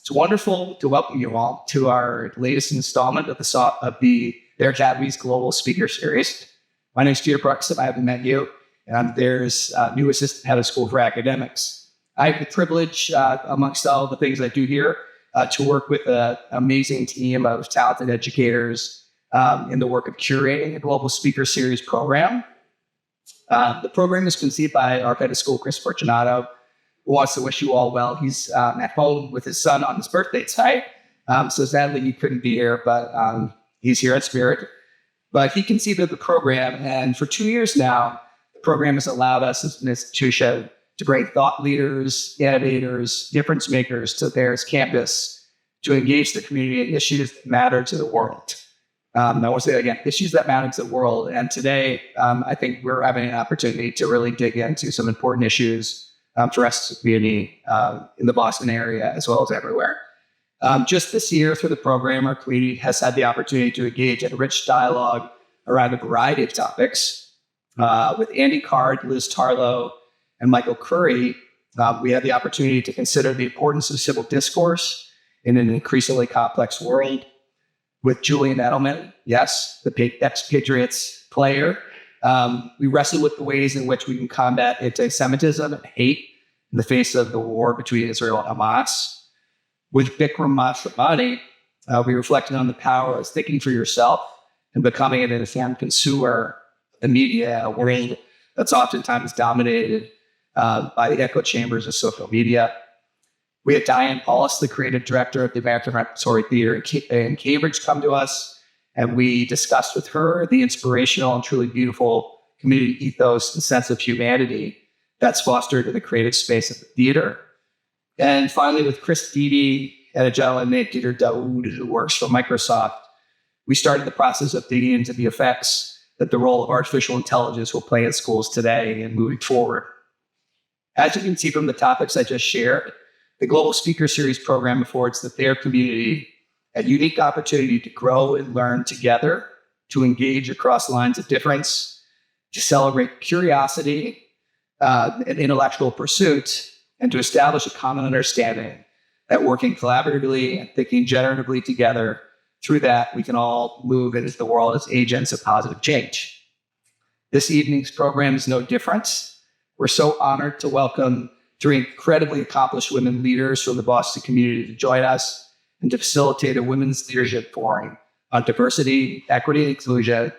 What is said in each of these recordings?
It's wonderful to welcome you all to our latest installment of the Their Japanese Global Speaker Series. My name is Peter Brooks, and I haven't met you, and I'm Thayer's new assistant head of school for academics. I have the privilege, amongst all the things I do here, to work with an amazing team of talented educators in the work of curating a Global Speaker Series program. The program is conceived by our head of school, Chris Fortunato, who wants to wish you all well. He's at home with his son on his birthday tonight. So sadly, he couldn't be here, but he's here in spirit. But he conceived of the program, and for 2 years now, the program has allowed us as an institution to bring thought leaders, innovators, difference makers to Thayer's campus to engage the community in issues that matter to the world. I want to say that again, issues that matter to the world. And today, I think we're having an opportunity to really dig into some important issues for us as a community in the Boston area, as well as everywhere. Just this year, through the program, our community has had the opportunity to engage in a rich dialogue around a variety of topics. With Andy Card, Liz Tarlow, and Michael Curry, we had the opportunity to consider the importance of civil discourse in an increasingly complex world. With Julian Edelman, yes, the ex-Patriots player, we wrestled with the ways in which we can combat anti-Semitism and hate in the face of the war between Israel and Hamas. With Bikram Masramani, we reflected on the power of thinking for yourself and becoming an informed consumer of the media in a world that's oftentimes dominated by the echo chambers of social media. We had Diane Paulus, the creative director of the American Repertory Theater in Cambridge, come to us, and we discussed with her the inspirational and truly beautiful community ethos and sense of humanity that's fostered in the creative space of the theater. And finally, with Chris Deedy and a gentleman named Peter Daoud, who works for Microsoft, we started the process of digging into the effects that the role of artificial intelligence will play in schools today and moving forward. As you can see from the topics I just shared, the Global Speaker Series program affords the Thayer community a unique opportunity to grow and learn together, to engage across lines of difference, to celebrate curiosity and intellectual pursuit, and to establish a common understanding that working collaboratively and thinking generatively together, through that, we can all move into the world as agents of positive change. This evening's program is no different. We're so honored to welcome 3 incredibly accomplished women leaders from the Boston community to join us and to facilitate a women's leadership forum on diversity, equity, and inclusion,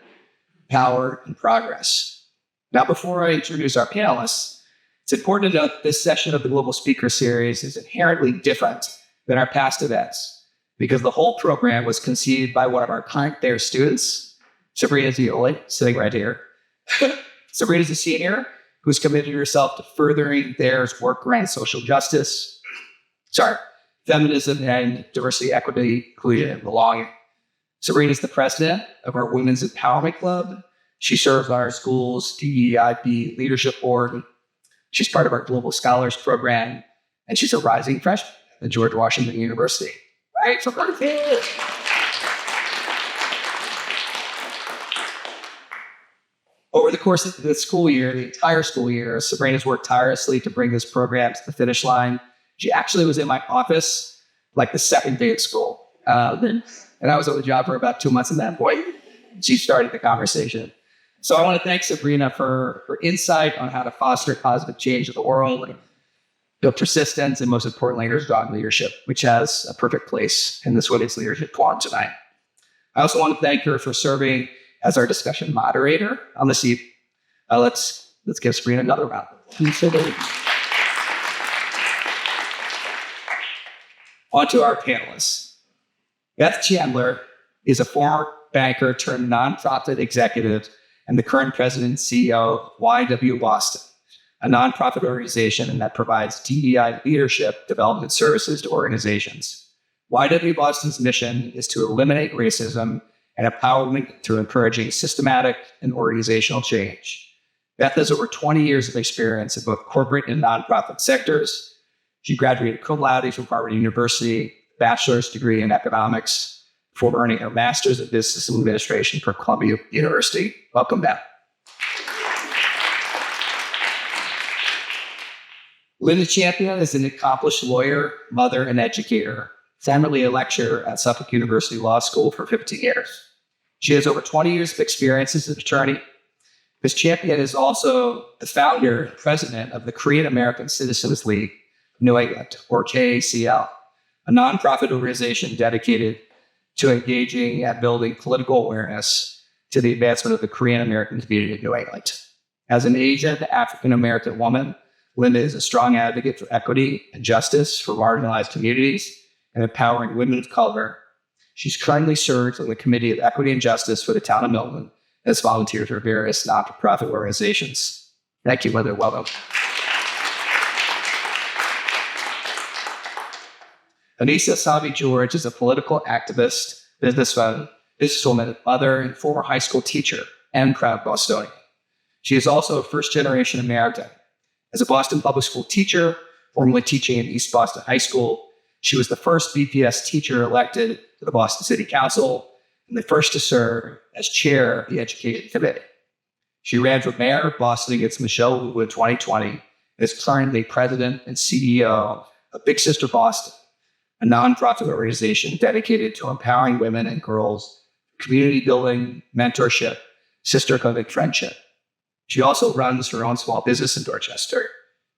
power, and progress. Now, before I introduce our panelists, it's important to note that this session of the Global Speaker Series is inherently different than our past events because the whole program was conceived by one of our current Thayer students, Sabrina Zioli, sitting right here. Sabrina's a senior who's committed herself to furthering Thayer's work around feminism and diversity, equity, inclusion, and belonging. Sabrina is the president of our Women's Empowerment Club. She serves on our school's DEI Leadership Board. She's part of our Global Scholars Program, and she's a rising freshman at George Washington University. Right, so perfect. Over the course of the school year, the entire school year, Sabrina's worked tirelessly to bring this program to the finish line. She actually was in my office like the second day of school. And I was on the job for about 2 months at that point. She started the conversation. So I want to thank Sabrina for her insight on how to foster positive change in the world, build persistence, and most importantly, her strong leadership, which has a perfect place in this women's leadership forum tonight. I also want to thank her for serving as our discussion moderator on this evening. Let's give Sabrina another round. On to our panelists. Beth Chandler is a former banker turned nonprofit executive and the current president and CEO of YW Boston, a nonprofit organization that provides DEI leadership development services to organizations. YW Boston's mission is to eliminate racism and empowerment through encouraging systematic and organizational change. Beth has over 20 years of experience in both corporate and nonprofit sectors. She graduated cum laude from Harvard University, bachelor's degree in economics, before earning her master's in business administration from Columbia University. Welcome, Beth. Linda Champion is an accomplished lawyer, mother, and educator. formerly a lecturer at Suffolk University Law School for 15 years. She has over 20 years of experience as an attorney. Ms. Champion is also the founder and president of the Korean American Citizens League of New England, or KACL, a nonprofit organization dedicated to engaging and building political awareness to the advancement of the Korean American community in New England. As an Asian African American woman, Linda is a strong advocate for equity and justice for marginalized communities and empowering women of color. She's currently served on the Committee of Equity and Justice for the town of Milton and has volunteered for various not-for-profit organizations. Thank you, Linda. Welcome. Anissa Savi George is a political activist, businesswoman, mother, and former high school teacher, and proud Bostonian. She is also a first-generation American. As a Boston public school teacher, formerly teaching in East Boston High School, she was the first BPS teacher elected to the Boston City Council and the first to serve as chair of the Education Committee. She ran for mayor of Boston against Michelle Wu in 2020 and is currently president and CEO of Big Sister Boston, a nonprofit organization dedicated to empowering women and girls, community building, mentorship, sisterhood, and friendship. She also runs her own small business in Dorchester.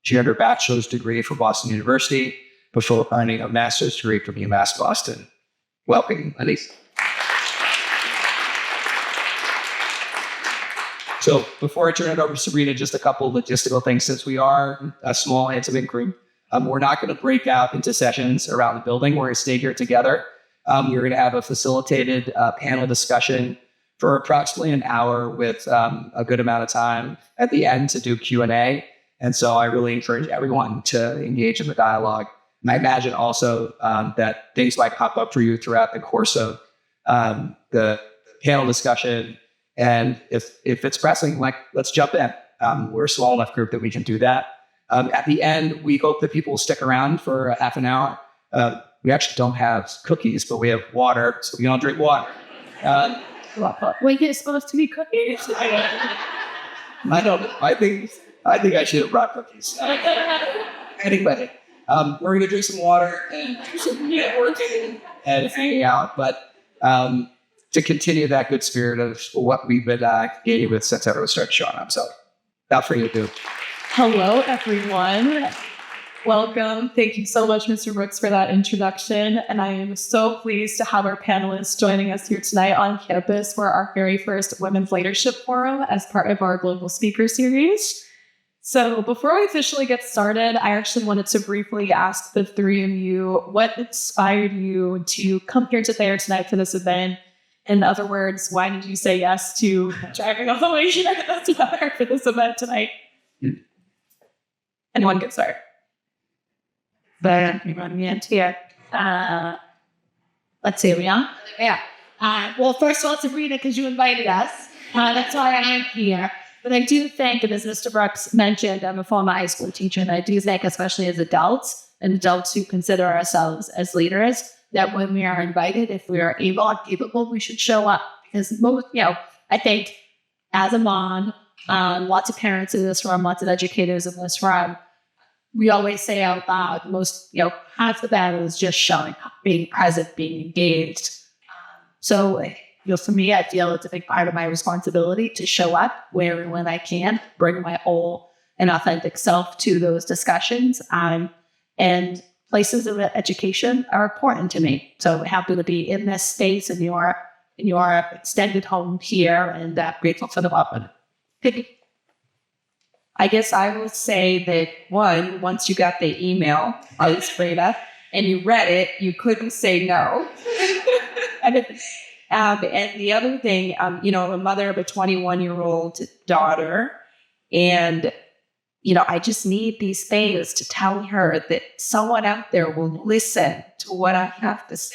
She earned her bachelor's degree from Boston University before earning a master's degree from UMass Boston. Welcome, Anissa. So before I turn it over to Sabrina, just a couple of logistical things. Since we are a small, intimate group, we're not going to break out into sessions around the building. We're going to stay here together. We're going to have a facilitated panel discussion for approximately an hour with a good amount of time at the end to do Q&A. And so I really encourage everyone to engage in the dialogue. And I imagine also that things might pop up for you throughout the course of the panel discussion. And if it's pressing, let's jump in. We're a small enough group that we can do that. At the end, we hope that people will stick around for half an hour. We actually don't have cookies, but we have water, so we don't drink water. Wait, it's supposed to be cookies? I think I should have brought cookies. Anyway, we're going to drink some water and do some networking and hanging out, but to continue that good spirit of what we've been engaging with since everyone started showing up. So, without further ado. Hello, everyone. Welcome. Thank you so much, Mr. Brooks, for that introduction. And I am so pleased to have our panelists joining us here tonight on campus for our very first Women's Leadership Forum as part of our Global Speaker Series. So before we officially get started, I actually wanted to briefly ask the three of you what inspired you to come here to Thayer tonight for this event. In other words, why did you say yes to driving all the way here to Thayer for this event tonight? Anyone can start. But here. Let's see, Rihanna? Yeah. Well, first of all, Sabrina, because you invited us. That's why I'm here. But I do think, and as Mr. Brooks mentioned, I'm a former high school teacher, and I do think, especially as adults, and adults who consider ourselves as leaders, that when we are invited, if we are able and capable, we should show up. Because I think as a mom, lots of parents in this room, lots of educators in this room, we always say out loud, half the battle is just showing up, being present, being engaged. So, for me, I feel it's a big part of my responsibility to show up where and when I can, bring my whole and authentic self to those discussions. And places of education are important to me. So happy to be in this space in your extended home here, and grateful for the welcome. I guess I will say that once you got the email, Sabrina, and you read it, you couldn't say no. And the other thing, I'm a mother of a 21-year-old daughter, and I just need these things to tell her that someone out there will listen to what I have to say.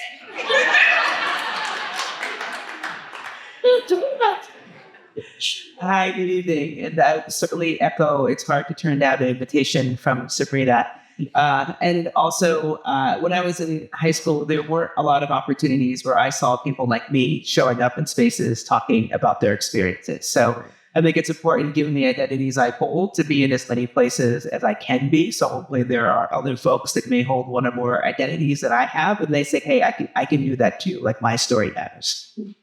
Hi, good evening. And I certainly echo, it's hard to turn down an invitation from Sabrina. And also, when I was in high school, there were a lot of opportunities where I saw people like me showing up in spaces talking about their experiences. So I think it's important, given the identities I hold, to be in as many places as I can be. So hopefully there are other folks that may hold one or more identities that I have, and they say, hey, I can do that too. Like, my story matters. Let's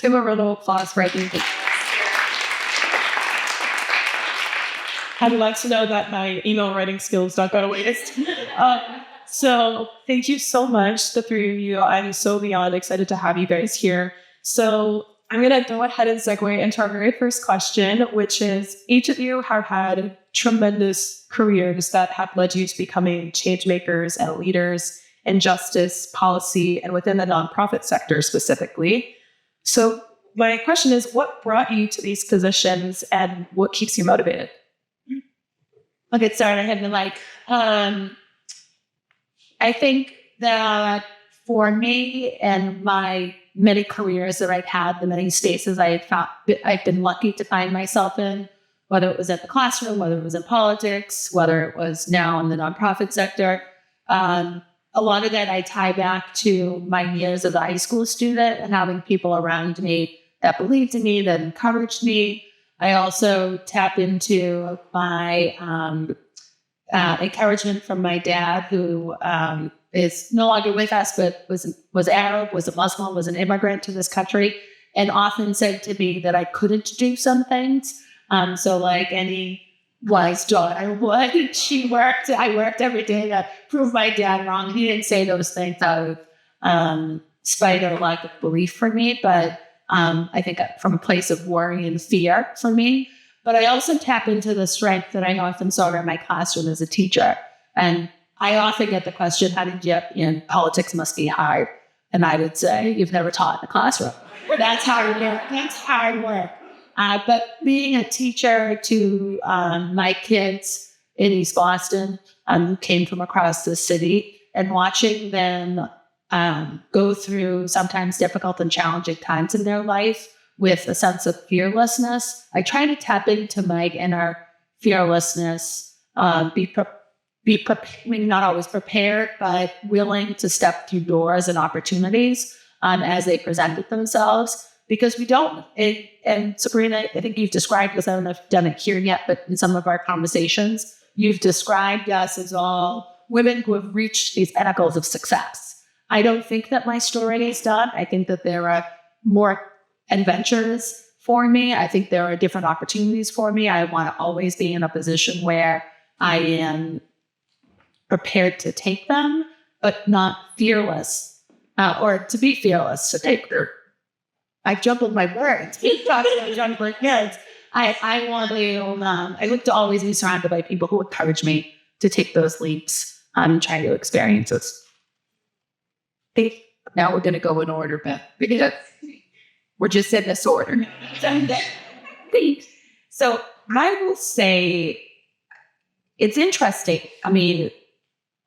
give a round of applause for everything. I'd like to know that my email writing skills don't go to waste. So thank you so much, the three of you. I'm so beyond excited to have you guys here. So I'm going to go ahead and segue into our very first question, which is, each of you have had tremendous careers that have led you to becoming change makers and leaders in justice, policy, and within the nonprofit sector specifically. So my question is, what brought you to these positions and what keeps you motivated? I'll get started. I been like, I think that for me and my many careers that I've had, the many spaces I've been lucky to find myself in, whether it was at the classroom, whether it was in politics, whether it was now in the nonprofit sector. A lot of that I tie back to my years as a high school student and having people around me that believed in me, that encouraged me. I also tap into my encouragement from my dad, who is no longer with us, but was Arab, was a Muslim, was an immigrant to this country, and often said to me that I couldn't do some things. So like any wise daughter would, I worked every day to prove my dad wrong. He didn't say those things out of spite or lack of belief for me, but I think from a place of worry and fear for me. But I also tap into the strength that I often saw in my classroom as a teacher. And I often get the question, how did you, politics must be hard. And I would say, you've never taught in a classroom. That's hard work. That's hard work. But being a teacher to my kids in East Boston, who came from across the city, and watching them go through sometimes difficult and challenging times in their life with a sense of fearlessness, I try to tap into my inner fearlessness, not always prepared, but willing to step through doors and opportunities as they presented themselves. Because we don't, and Sabrina, I think you've described this, I don't know if you've done it here yet, but in some of our conversations, you've described us as all women who have reached these pinnacles of success. I don't think that my story is done. I think that there are more adventures for me. I think there are different opportunities for me. I want to always be in a position where I am prepared to take them, but not fearless, or to be fearless, to take them. I jumbled my words. Talking about younger kids. I want to. I look to always be surrounded by people who encourage me to take those leaps and try new experiences. Now we're going to go in order, Beth, because we're just in this order. So I will say it's interesting. I mean,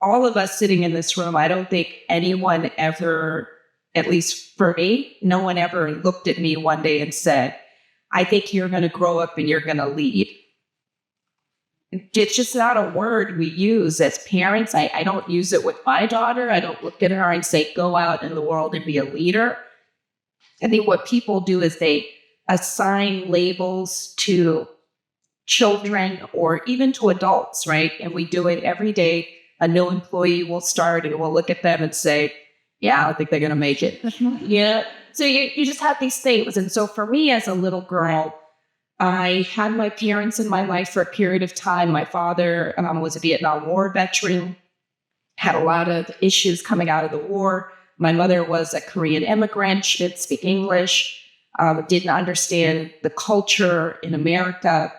all of us sitting in this room, I don't think anyone ever, at least for me, no one ever looked at me one day and said, I think you're going to grow up and you're going to lead. It's just not a word we use as parents. I don't use it with my daughter. I don't look at her and say, go out in the world and be a leader. I think what people do is they assign labels to children or even to adults, right? And we do it every day. A new employee will start and we'll look at them and say, yeah, I think they're going to make it. Yeah. So you just have these things. And so for me as a little girl, I had my parents in my life for a period of time. My father was a Vietnam War veteran, had a lot of issues coming out of the war. My mother was a Korean immigrant. She didn't speak English, didn't understand the culture in America.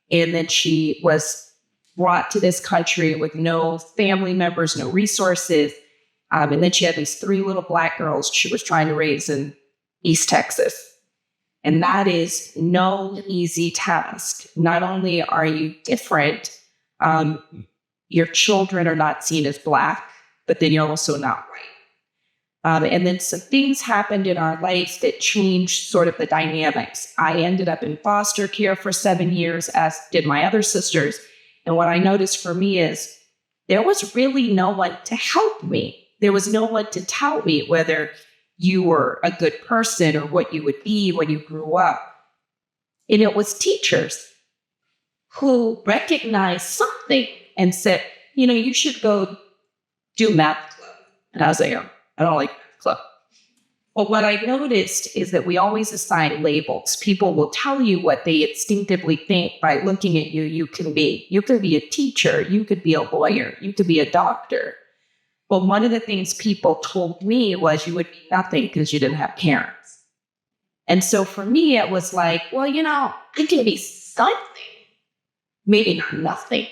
And then she was brought to this country with no family members, no resources. And then she had these 3 little Black girls she was trying to raise in East Texas. And that is no easy task. Not only are you different, your children are not seen as Black, but then you're also not white. And then some things happened in our life that changed sort of the dynamics. I ended up in foster care for 7 years, as did my other sisters. And what I noticed for me is there was really no one to help me. There was no one to tell me whether you were a good person or what you would be when you grew up. And it was teachers who recognized something and said, you should go do math club. And I was like, oh, I don't like math club. But what I noticed is that we always assign labels. People will tell you what they instinctively think by looking at you. You could be a teacher. You could be a lawyer. You could be a doctor. But one of the things people told me was you would be nothing because you didn't have parents. And so for me, it was like, well, I can be something, maybe not nothing.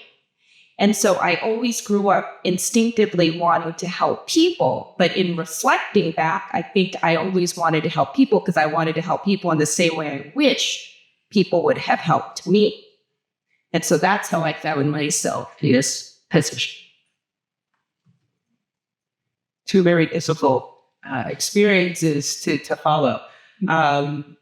And so I always grew up instinctively wanting to help people. But in reflecting back, I think I always wanted to help people because I wanted to help people in the same way I wish people would have helped me. And so that's how I found myself in this position. Two very difficult experiences to follow.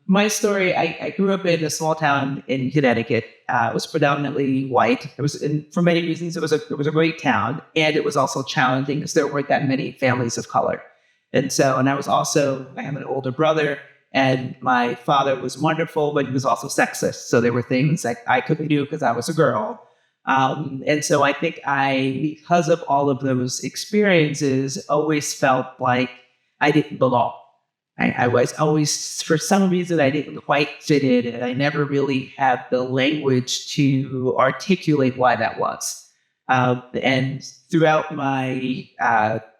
My story, I grew up in a small town in Connecticut. It was predominantly white. It was, for many reasons, it was a great town, and it was also challenging because there weren't that many families of color. And I have an older brother, and my father was wonderful, but he was also sexist. So there were things like I couldn't do because I was a girl. And so I think because of all of those experiences, always felt like I didn't belong. I was always, for some reason, I didn't quite fit in, and I never really had the language to articulate why that was. And throughout my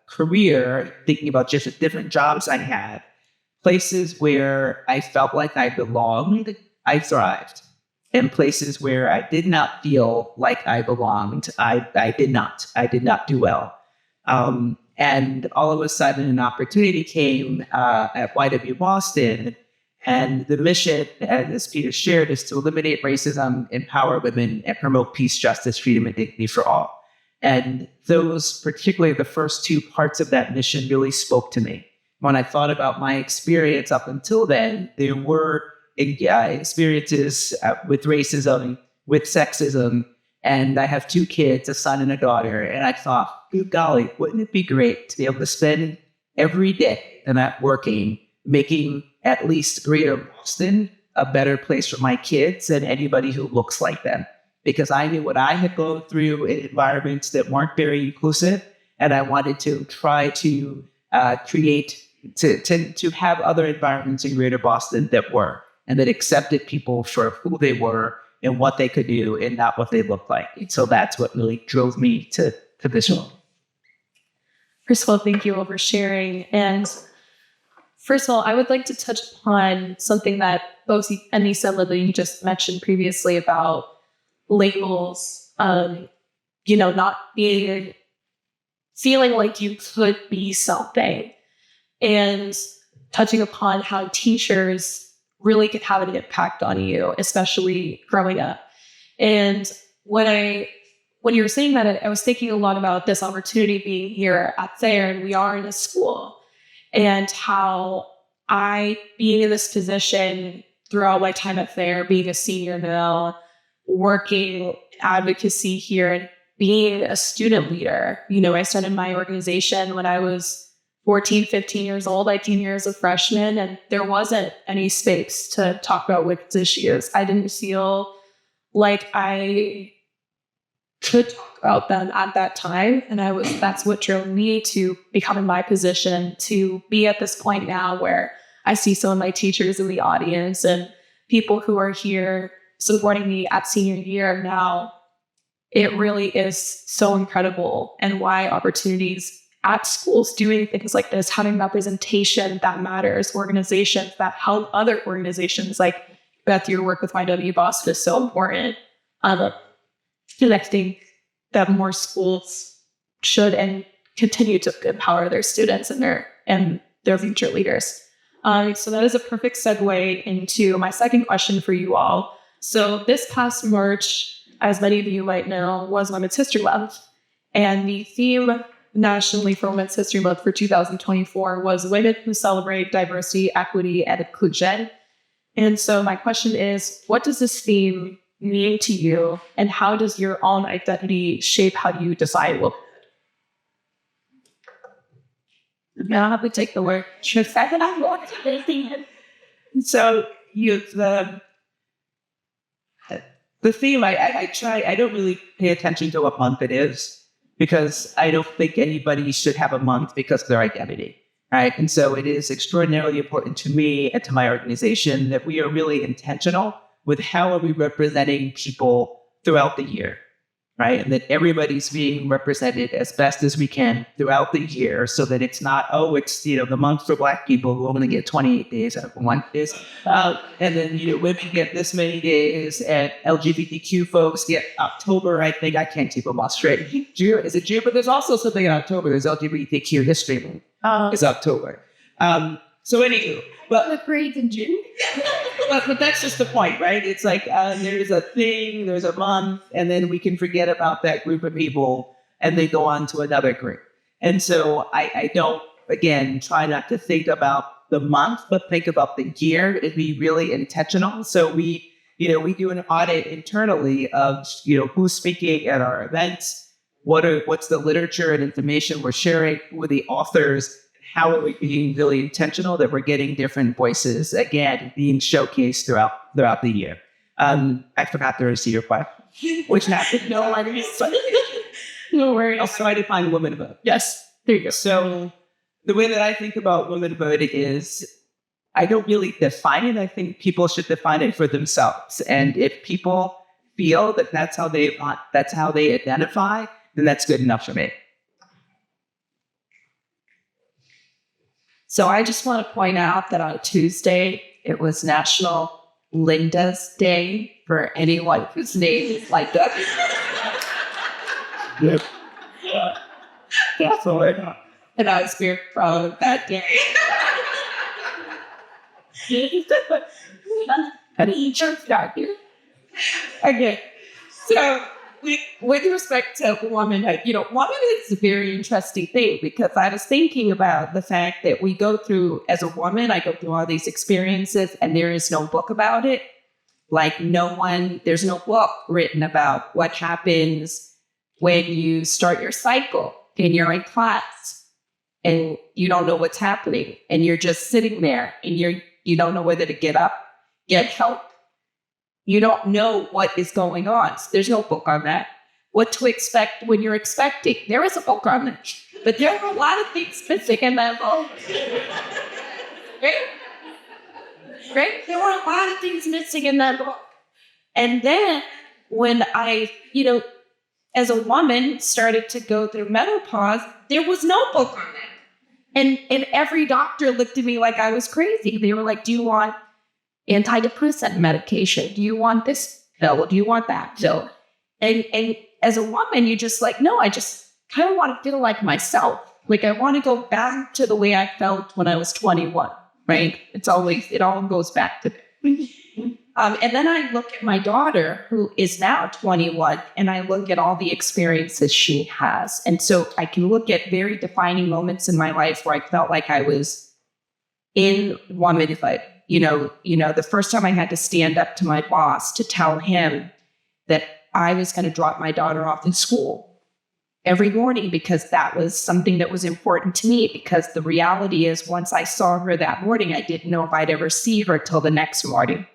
career, thinking about just the different jobs I had, places where I felt like I belonged, I thrived. And places where I did not feel like I belonged, I did not. I did not do well. And all of a sudden, an opportunity came at YW Boston. And the mission, as Peter shared, is to eliminate racism, empower women, and promote peace, justice, freedom, and dignity for all. And those, particularly the first two parts of that mission, really spoke to me. When I thought about my experience up until then, there were experiences with racism, with sexism, and I have two kids, a son and a daughter. And I thought, good golly, wouldn't it be great to be able to spend every day that I'm working, making at least Greater Boston a better place for my kids and anybody who looks like them? Because I knew what I had gone through in environments that weren't very inclusive, and I wanted to try to to have other environments in Greater Boston that were, and that accepted people for who they were and what they could do and not what they looked like. And so that's what really drove me to this role. First of all, thank you all for sharing. And first of all, I would like to touch upon something that both Anissa and Lily just mentioned previously about labels, not feeling like you could be something, and touching upon how teachers really could have an impact on you, especially growing up. And when you were saying that, I was thinking a lot about this opportunity being here at Thayer, and we are in a school, and how being in this position throughout my time at Thayer, being a senior now, working advocacy here, and being a student leader. I started my organization when I was 14, 15 years old. I came here as a freshman, and there wasn't any space to talk about women's issues. I didn't feel like I could talk about them at that time. And that's what drove me to become in my position, to be at this point now where I see some of my teachers in the audience and people who are here supporting me at senior year now. It really is so incredible, and why opportunities at schools doing things like this, having representation that matters, organizations that help other organizations like Beth, your work with YW Boston is so important. Connecting that more schools should and continue to empower their students and their future leaders. So that is a perfect segue into my second question for you all. So this past March, as many of you might know, was Women's History Month, and the theme nationally for Women's History Month for 2024 was Women Who Celebrate Diversity, Equity, and Inclusion. And so my question is, what does this theme mean to you, and how does your own identity shape how you decide womanhood? Now I have to take the word. So the theme, I try, I don't really pay attention to what month it is because I don't think anybody should have a month because of their identity, right? And so it is extraordinarily important to me and to my organization that we are really intentional with how are we representing people throughout the year, right? And that everybody's being represented as best as we can throughout the year so that it's not, oh, it's, the month for Black people who only get 28 days out of 1 days. And then, women get this many days and LGBTQ folks get October. I think I can't keep them all straight. June, is it June? But there's also something in October. There's LGBTQ History Month. It's October. So anywho, but The parades in June. but that's just the point, right? It's like there's a thing, there's a month, and then we can forget about that group of people and they go on to another group. And so I don't, again, try not to think about the month, but think about the year and be really intentional. So we do an audit internally of, who's speaking at our events, what's the literature and information we're sharing, who are the authors, how are we being really intentional that we're getting different voices, again, being showcased throughout the year. I forgot to receive your question, which happened. No worries. No worries. I'll try to find women vote. Yes. There you go. So the way that I think about women voting is I don't really define it. I think people should define it for themselves. And if people feel that that's how they identify, then that's good enough for me. So I just want to point out that on Tuesday, it was National Linda's Day for anyone whose name is like that. Yep. Yeah. And I was very proud of that day. Okay. So with respect to womanhood, womanhood is a very interesting thing because I was thinking about the fact that we go through, as a woman, I go through all these experiences and there is no book about it. Like there's no book written about what happens when you start your cycle and you're in class and you don't know what's happening and you're just sitting there and you don't know whether to get up, get help. You don't know what is going on. So there's no book on that. What to expect when you're expecting. There is a book on that. But there are a lot of things missing in that book. Right? There were a lot of things missing in that book. And then when I, as a woman started to go through menopause, there was no book on that. And every doctor looked at me like I was crazy. They were like, do you want antidepressant medication? Do you want this pill? Do you want that pill? And as a woman, you're just like, no, I just kind of want to feel like myself. Like I want to go back to the way I felt when I was 21, right? It all goes back to that. And then I look at my daughter, who is now 21, and I look at all the experiences she has. And so I can look at very defining moments in my life where I felt like I was in womanhood. The first time I had to stand up to my boss to tell him that I was going to drop my daughter off in school every morning because that was something that was important to me. Because the reality is, once I saw her that morning, I didn't know if I'd ever see her till the next morning.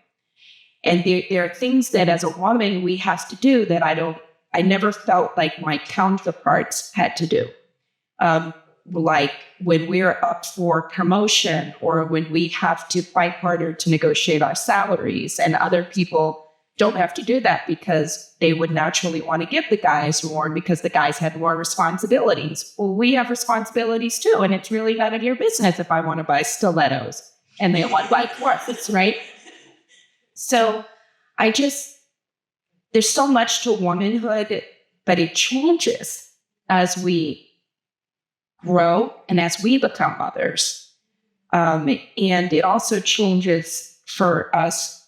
And there are things that as a woman we have to do that I never felt like my counterparts had to do. Like when we're up for promotion or when we have to fight harder to negotiate our salaries, and other people don't have to do that because they would naturally want to give the guys more because the guys had more responsibilities. Well, we have responsibilities too, and it's really none of your business if I want to buy stilettos and they want to buy corsets, right? So there's so much to womanhood, but it changes as we grow and as we become mothers. And it also changes for us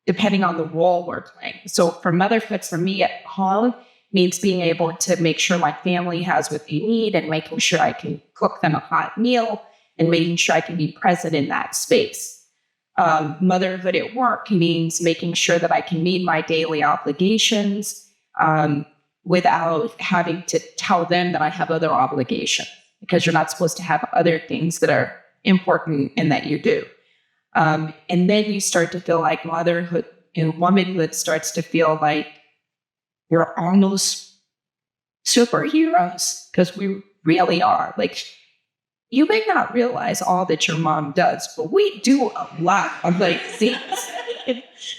depending on the role we're playing. So for motherhood, for me at home, means being able to make sure my family has what they need and making sure I can cook them a hot meal and making sure I can be present in that space. Motherhood at work means making sure that I can meet my daily obligations without having to tell them that I have other obligations, because you're not supposed to have other things that are important and that you do. And then you start to feel like motherhood womanhood starts to feel like we're almost superheroes, because we really are. Like, you may not realize all that your mom does, but we do a lot of like things.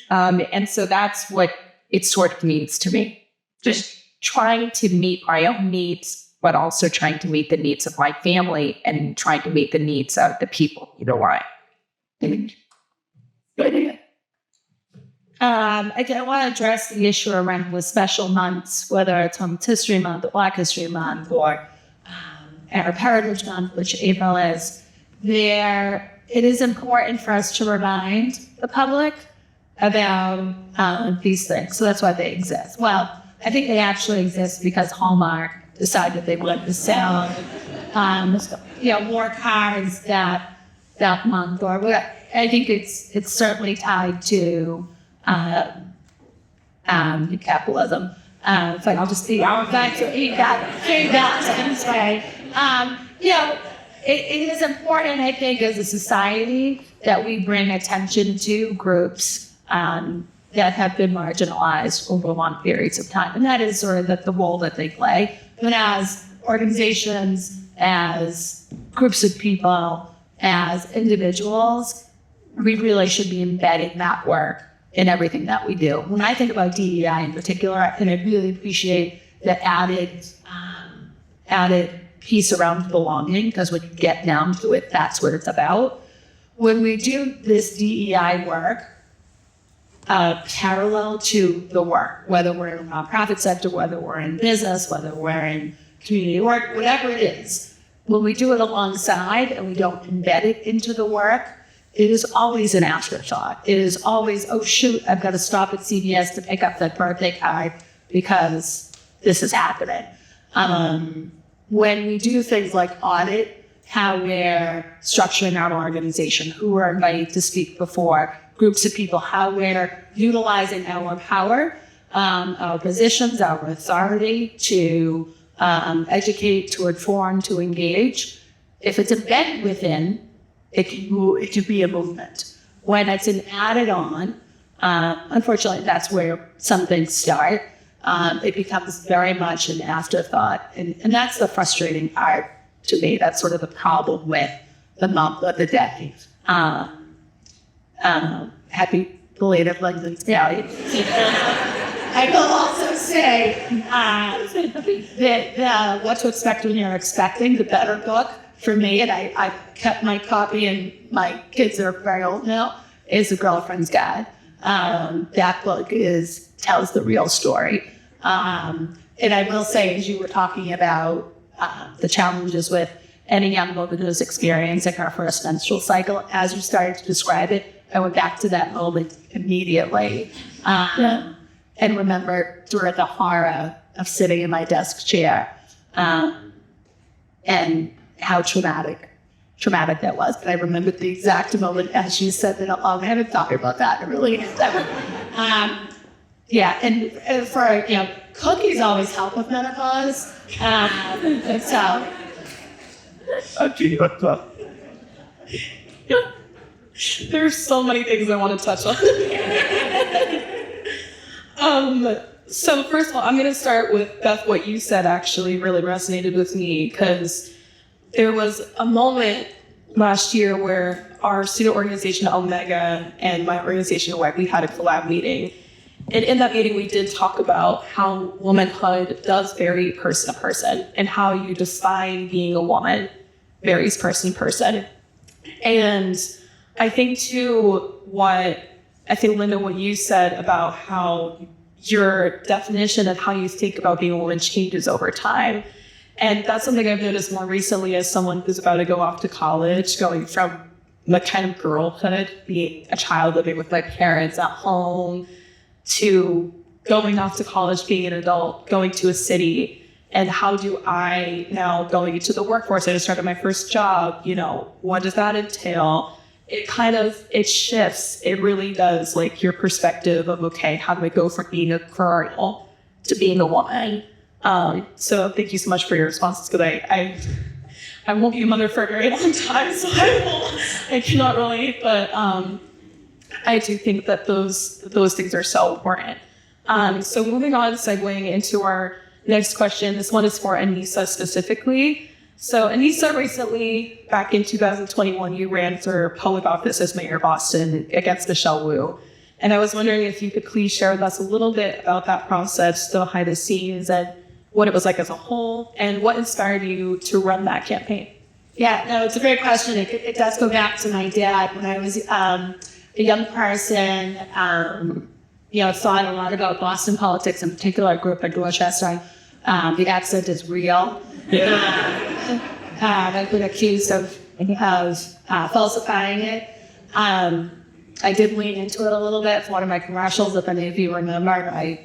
And so that's what it sort of means to me. Just trying to meet my own needs, but also trying to meet the needs of my family and trying to meet the needs of the people, I. I want to address the issue around with special months, whether it's Women's History Month or Black History Month or Arab Heritage Month, which April is. It is important for us to remind the public about these things. So that's why they exist. Well, I think they actually exist because Hallmark decided they wanted to sell more cards that month. Or I think it's certainly tied to capitalism. So I'll just see that to eat that this way. It is important, I think, as a society that we bring attention to groups that have been marginalized over long periods of time. And that is sort of the role that they play. But as organizations, as groups of people, as individuals, we really should be embedding that work in everything that we do. When I think about DEI in particular, and I really appreciate the added piece around belonging, because when you get down to it, that's what it's about. When we do this DEI work, parallel to the work, whether we're in the nonprofit sector, whether we're in business, whether we're in community work, whatever it is, when we do it alongside and we don't embed it into the work, it is always an afterthought. It is always, oh shoot, I've got to stop at CVS to pick up that birthday card because this is happening. When we do things like audit how we're structuring our organization, who we're invited to speak before, groups of people, how we're utilizing our power, our positions, our authority to educate, to inform, to engage. If it's embedded within, it can be a movement. When it's an added on, unfortunately, that's where some things start. It becomes very much an afterthought. And that's the frustrating part to me. That's sort of the problem with the month of the day. Happy belated London Day. I will also say that What to Expect When You're Expecting, the better book for me, and I kept my copy and my kids are very old now, is A Girlfriend's Guide. That book tells the real story. And I will say, as you were talking about the challenges with any young woman who's experiencing her first menstrual cycle, as you started to describe it, I went back to that moment immediately and remembered sort of the horror of sitting in my desk chair and how traumatic that was. But I remembered the exact moment as you said that. I haven't thought about that. I really and for cookies always help with menopause. And so. There's so many things I want to touch on. So first of all, I'm going to start with, Beth, what you said actually really resonated with me, because there was a moment last year where our student organization, Omega, and my organization, WEG, we had a collab meeting. And in that meeting, we did talk about how womanhood does vary person to person, and how you define being a woman varies person to person. And I think too, Linda, what you said about how your definition of how you think about being a woman changes over time. And that's something I've noticed more recently as someone who's about to go off to college, going from the kind of girlhood, being a child living with my parents at home, to going off to college, being an adult, going to a city. And how do I now, going into the workforce, I just started my first job, what does that entail? It shifts. It really does, like, your perspective of, okay, how do I go from being a girl to being a woman? So thank you so much for your responses, because I won't be a mother for a very long time, so I cannot relate. But I do think that those things are so important. So moving on, segueing into our next question. This one is for Anissa specifically. So Anissa, recently, back in 2021, you ran for public office as mayor of Boston against Michelle Wu. And I was wondering if you could please share with us a little bit about that process, the behind the scenes, and what it was like as a whole, and what inspired you to run that campaign. Yeah, no, it's a great question. It does go back to my dad. When I was a young person, thought a lot about Boston politics, in particular. I grew up in Dorchester. The accent is real. I've been accused of falsifying it. I did lean into it a little bit. For one of my commercials, if any of you remember,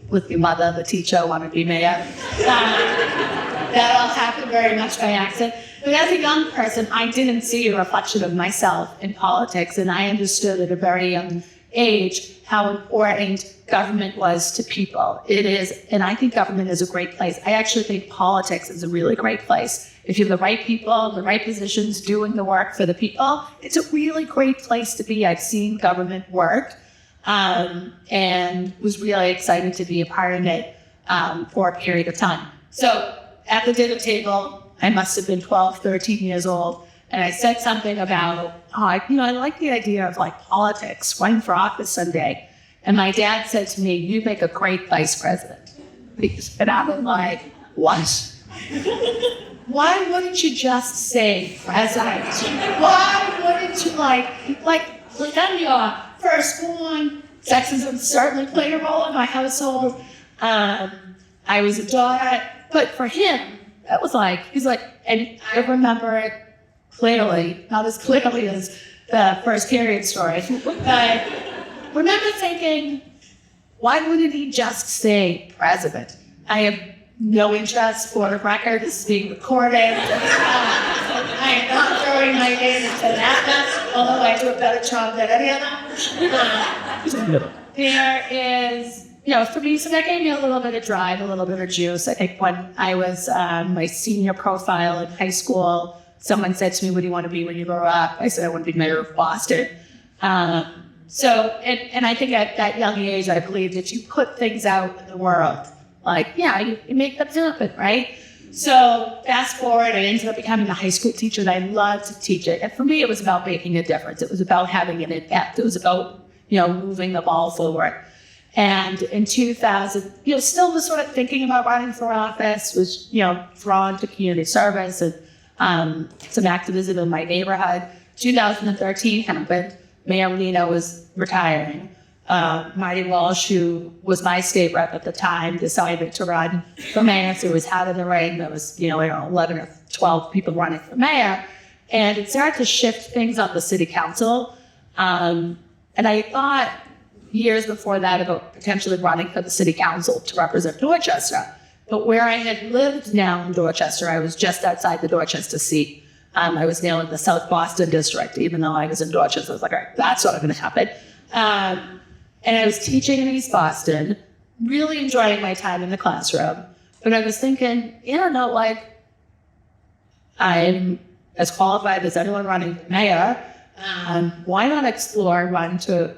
with your mother, the teacher, wanted to be mayor. That all happened very much by accident. But as a young person, I didn't see a reflection of myself in politics, and I understood at a very young age how important government was to people. It is, and I think government is a great place. I actually think politics is a really great place. If you have the right people, the right positions, doing the work for the people, it's a really great place to be. I've seen government work, and was really excited to be a part of it for a period of time. So at the dinner table, I must have been 12, 13 years old, and I said something about, I like the idea of politics, running for office someday. And my dad said to me, "You make a great vice president." And I was like, "What?" Why wouldn't you just say president? Why wouldn't you I'm your firstborn? Sexism certainly played a role in my household. I was a daughter, but for him, that was he's like, and I remember it clearly, not as clearly as the first period story, but remember thinking, why wouldn't he just say president? I have no interest, for the record, this is being recorded. I am not throwing my name into that mess, although I do a better job than any of them. There is, for me, so that gave me a little bit of drive, a little bit of juice. I think when I was my senior profile in high school, someone said to me, "What do you want to be when you grow up?" I said, "I want to be mayor of Boston." And I think at that young age, I believed that you put things out in the world, you make them happen, right? So fast forward, I ended up becoming a high school teacher, and I loved teaching. And for me, it was about making a difference. It was about having an impact. It was about, moving the ball forward. And in 2000, still was sort of thinking about running for office, was, drawn to community service and some activism in my neighborhood. 2013 happened. Mayor Menino was retiring. Marty Walsh, who was my state rep at the time, decided to run for mayor. So it was out of the ring. There was, 11 or 12 people running for mayor. And it started to shift things on the city council. And I thought years before that about potentially running for the city council to represent Dorchester. But where I had lived now in Dorchester, I was just outside the Dorchester seat. I was now in the South Boston district, even though I was in Dorchester. I was like, all right, that's not going to happen. And I was teaching in East Boston, really enjoying my time in the classroom. But I was thinking, I'm as qualified as anyone running for mayor. Why not explore run to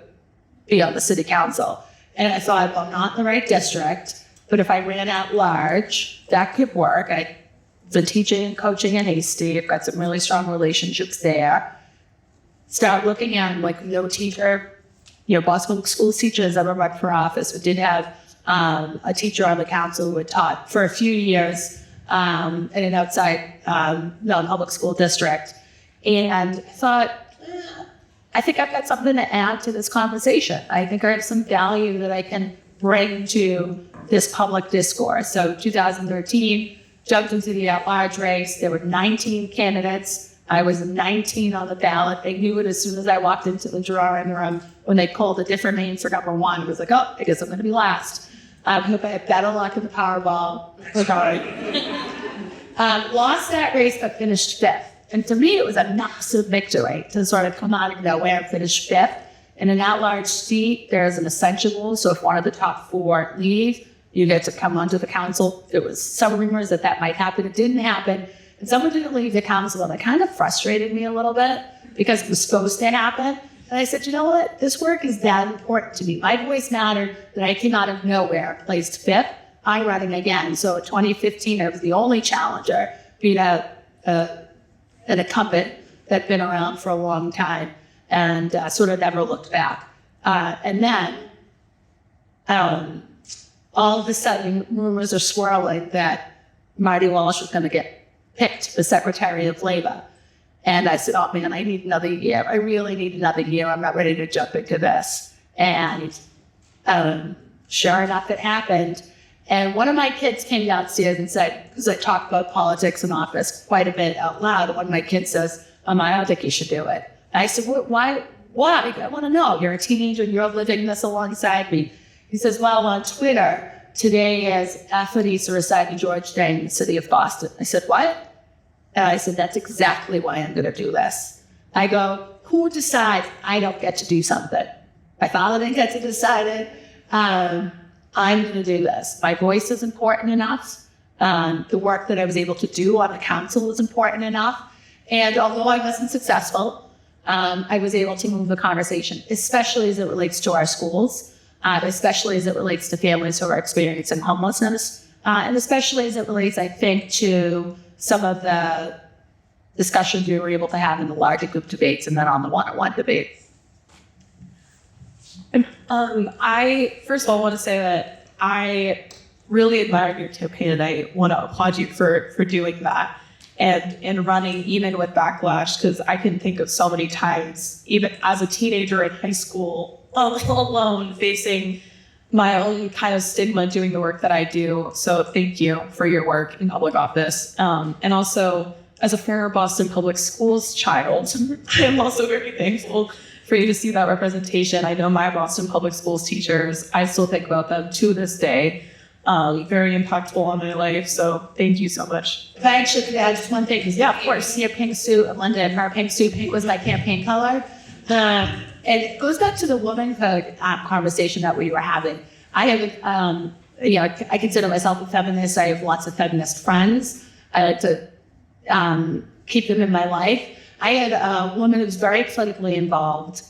be on the city council? And I thought, well, not in the right district, but if I ran at large, that could work. I've been teaching and coaching in Hasty. I've got some really strong relationships there. Start looking at no teacher, Boston Public Schools teacher has ever run for office. We did have a teacher on the council who had taught for a few years in an outside non-public school district. And I thought, I think I've got something to add to this conversation. I think I have some value that I can bring to this public discourse. So 2013, jumped into the at-large race. There were 19 candidates. I was 19 on the ballot. They knew it as soon as I walked into the drawing room. When they called a different name for number one, it was like, oh, I guess I'm going to be last. I hope I have better luck in the Powerball. Sorry. Lost that race, but finished fifth. And to me, it was a massive victory to sort of come out of nowhere and finish fifth. In an at-large seat, there's an ascension rule. So if one of the top four leave, you get to come onto the council. There was some rumors that might happen. It didn't happen. And someone didn't leave the council, and it kind of frustrated me a little bit because it was supposed to happen. And I said, you know what? This work is that important to me. My voice mattered, that I came out of nowhere, placed fifth. I'm running again. So in 2015, I was the only challenger, being an incumbent that'd been around for a long time and sort of never looked back. And then all of a sudden, rumors are swirling that Marty Walsh was going to get picked the Secretary of Labor. And I said, oh man, I need another year. I really need another year. I'm not ready to jump into this. And sure enough, it happened. And one of my kids came downstairs and said, because I talk about politics in office quite a bit out loud, one of my kids says, I don't think you should do it. And I said, why? I want to know. You're a teenager and you're living this alongside me. He says, well, on Twitter, today is Anthony Suicide in George Day in the city of Boston. I said, what? And I said, that's exactly why I'm going to do this. I go, who decides I don't get to do something? My father didn't get to decide it. I'm going to do this. My voice is important enough. The work that I was able to do on the council was important enough. And although I wasn't successful, I was able to move the conversation, especially as it relates to our schools, especially as it relates to families who are experiencing homelessness, and especially as it relates, I think, to some of the discussions we were able to have in the larger group debates and then on the one-on-one debates. I, first of all, want to say that I really admire your campaign, and I want to applaud you for doing that and running even with backlash, because I can think of so many times, even as a teenager in high school, alone, facing my own kind of stigma doing the work that I do. So thank you for your work in public office. And also, as a former Boston Public Schools child, I'm also very thankful for you to see that representation. I know my Boston Public Schools teachers, I still think about them to this day. Very impactful on my life. So thank you so much. If I actually could add just one thing, because of course, your pink suit, Linda, and her pink suit, pink was my campaign color. And it goes back to the womanhood conversation that we were having. I have, I consider myself a feminist. I have lots of feminist friends. I like to keep them in my life. I had a woman who was very politically involved,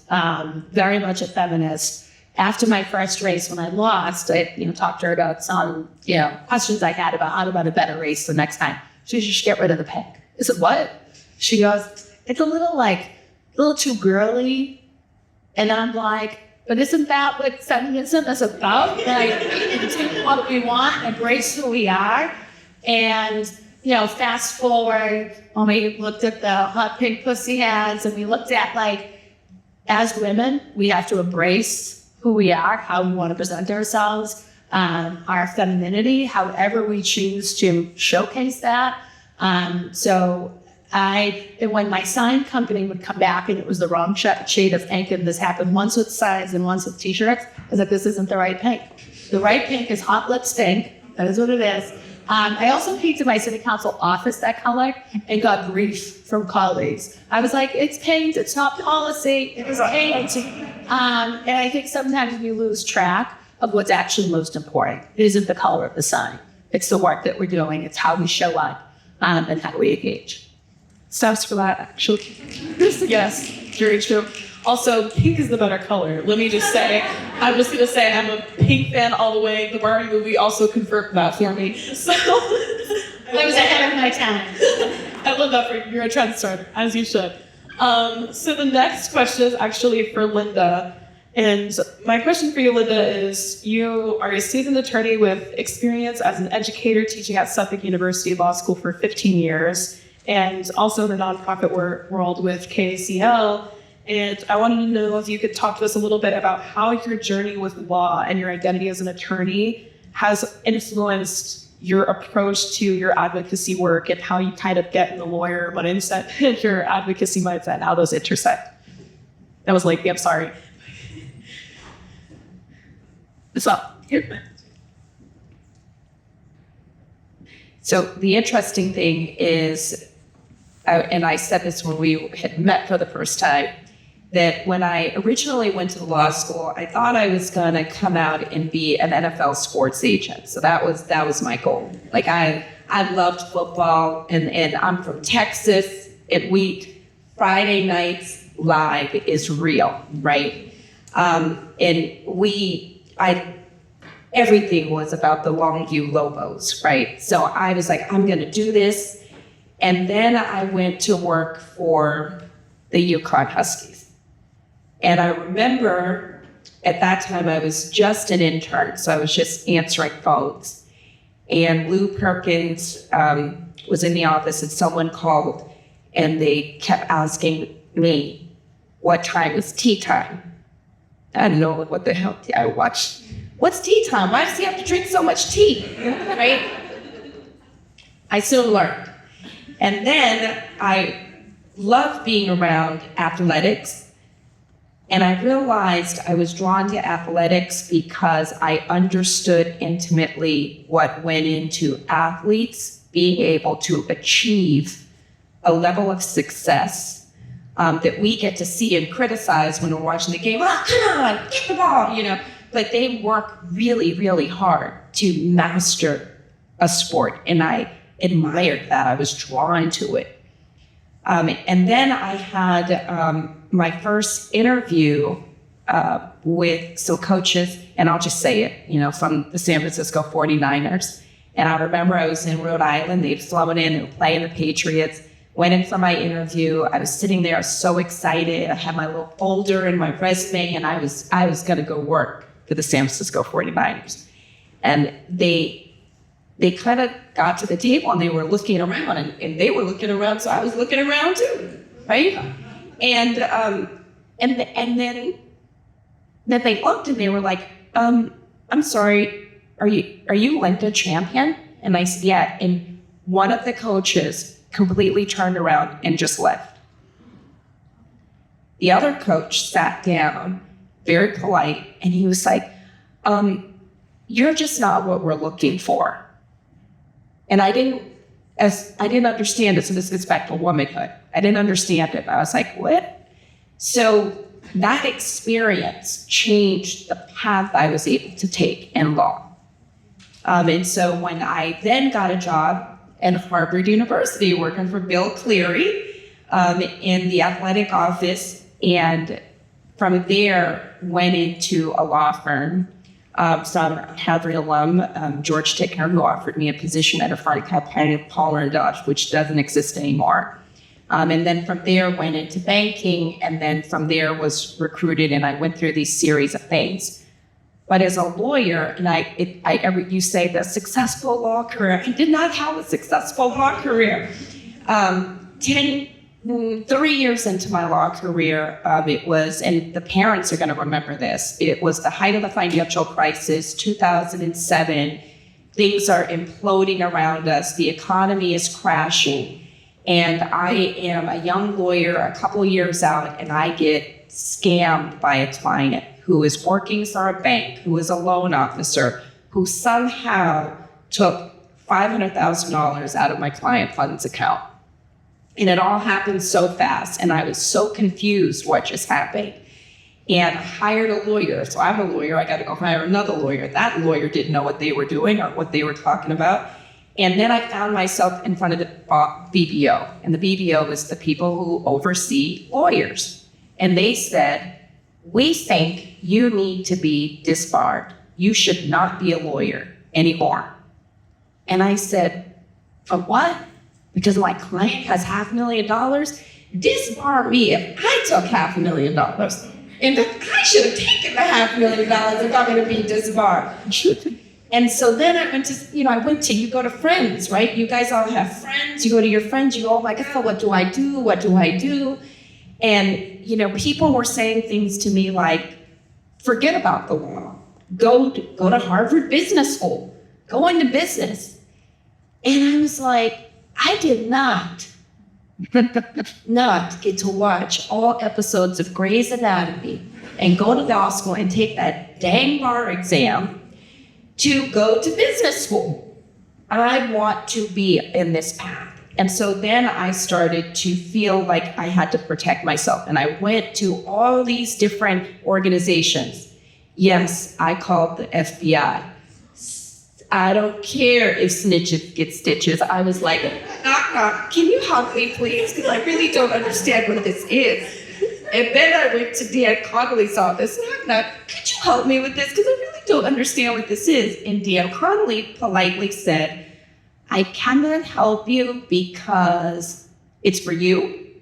very much a feminist. After my first race, when I lost, I talked to her about some questions I had about how to run a better race the next time. She said, you should get rid of the pink. I said, what? She goes, it's a little too girly. And I'm like, but isn't that what feminism is about? Like, take what we want, embrace who we are. And, fast forward when we looked at the hot pink pussy hats and we looked at, as women, we have to embrace who we are, how we want to present ourselves, our femininity, however we choose to showcase that. When my sign company would come back and it was the wrong shade of pink, and this happened once with signs and once with t-shirts, I was like, this isn't the right pink. The right pink is hot lips pink. That is what it is. I also painted my city council office that color and got grief from colleagues. I was like, it's paint, it's not policy, it was paint. And I think sometimes we lose track of what's actually most important. It isn't the color of the sign. It's the work that we're doing. It's how we show up and how we engage. Steps for that, actually. Yes, very true. Also, pink is the better color. Let me just say, I'm just going to say I'm a pink fan all the way. The Barbie movie also confirmed that for me. So I was ahead of my time. I love that for you. You're a trend starter, as you should. So the next question is actually for Linda. And my question for you, Linda, is you are a seasoned attorney with experience as an educator teaching at Suffolk University Law School for 15 years, and also in the nonprofit world with KACL. And I wanted to know if you could talk to us a little bit about how your journey with law and your identity as an attorney has influenced your approach to your advocacy work and how you kind of get in the lawyer mindset and your advocacy mindset and how those intersect. That was lengthy, I'm sorry. What's up? Here. So the interesting thing is, and I said this when we had met for the first time, that when I originally went to law school, I thought I was going to come out and be an NFL sports agent. So that was my goal. I loved football, and I'm from Texas, and Friday nights, live is real, right? Everything was about the Longview Lobos, right? So I was like, I'm going to do this. And then I went to work for the Yukon Huskies. And I remember at that time I was just an intern, so I was just answering phones. And Lou Perkins was in the office and someone called and they kept asking me what time was tea time. I didn't know what the hell I watched. What's tea time? Why does he have to drink so much tea? Right? I soon learned. And then I loved being around athletics. And I realized I was drawn to athletics because I understood intimately what went into athletes being able to achieve a level of success that we get to see and criticize when we're watching the game. Oh, come on, get the ball, But they work really, really hard to master a sport. And I admired that. I was drawn to it. And then I had my first interview with some coaches, and I'll just say it, from the San Francisco 49ers. And I remember I was in Rhode Island. They'd flown in and playing the Patriots. Went in for my interview. I was sitting there so excited. I had my little folder and my resume, and I was going to go work for the San Francisco 49ers. And they kind of got to the table and they were looking around, and they were looking around, so I was looking around too, right? And then they looked and they were like, I'm sorry, are you Linda Champion? And I said, yeah. And one of the coaches completely turned around and just left. The other coach sat down, very polite, and he was like, you're just not what we're looking for. And I didn't understand it. So this gets back to womanhood. I didn't understand it. I was like, what? So that experience changed the path I was able to take in law. And so when I then got a job at Harvard University working for Bill Cleary in the athletic office, and from there went into a law firm. So I'm a Harvard alum, George Tickner, who offered me a position at a firm called Palmer & Dodge, which doesn't exist anymore. And then from there went into banking, and then from there was recruited, and I went through these series of things. But as a lawyer, and you say the successful law career, I did not have a successful law career. 3 years into my law career, it was, and the parents are going to remember this, it was the height of the financial crisis, 2007. Things are imploding around us. The economy is crashing. And I am a young lawyer a couple years out, and I get scammed by a client who is working for a bank, who is a loan officer, who somehow took $500,000 out of my client funds account. And it all happened so fast, and I was so confused what just happened. And I hired a lawyer. So I'm a lawyer, I got to go hire another lawyer. That lawyer didn't know what they were doing or what they were talking about. And then I found myself in front of the BBO. And the BBO is the people who oversee lawyers. And they said, we think you need to be disbarred. You should not be a lawyer anymore. And I said, for what? Because my client has $500,000? Disbar me if I took $500,000. And I should have taken the $500,000 if I'm going to be disbarred. And so then I went to, you go to friends, right? You guys all have friends. You go to your friends, you all like, oh, what do I do? What do I do? And, people were saying things to me like, forget about the law. Go to Harvard Business School. Go into business. And I was like, I did not get to watch all episodes of Grey's Anatomy and go to law school and take that dang bar exam to go to business school. I want to be in this path. And so then I started to feel like I had to protect myself. And I went to all these different organizations. Yes, I called the FBI. I don't care if snitches get stitches. I was like, knock, knock, can you help me, please? Because I really don't understand what this is. And then I went to Dan Connolly's office, and I'm like, could you help me with this? Because I really don't understand what this is. And Dan Connolly politely said, I cannot help you because it's for you.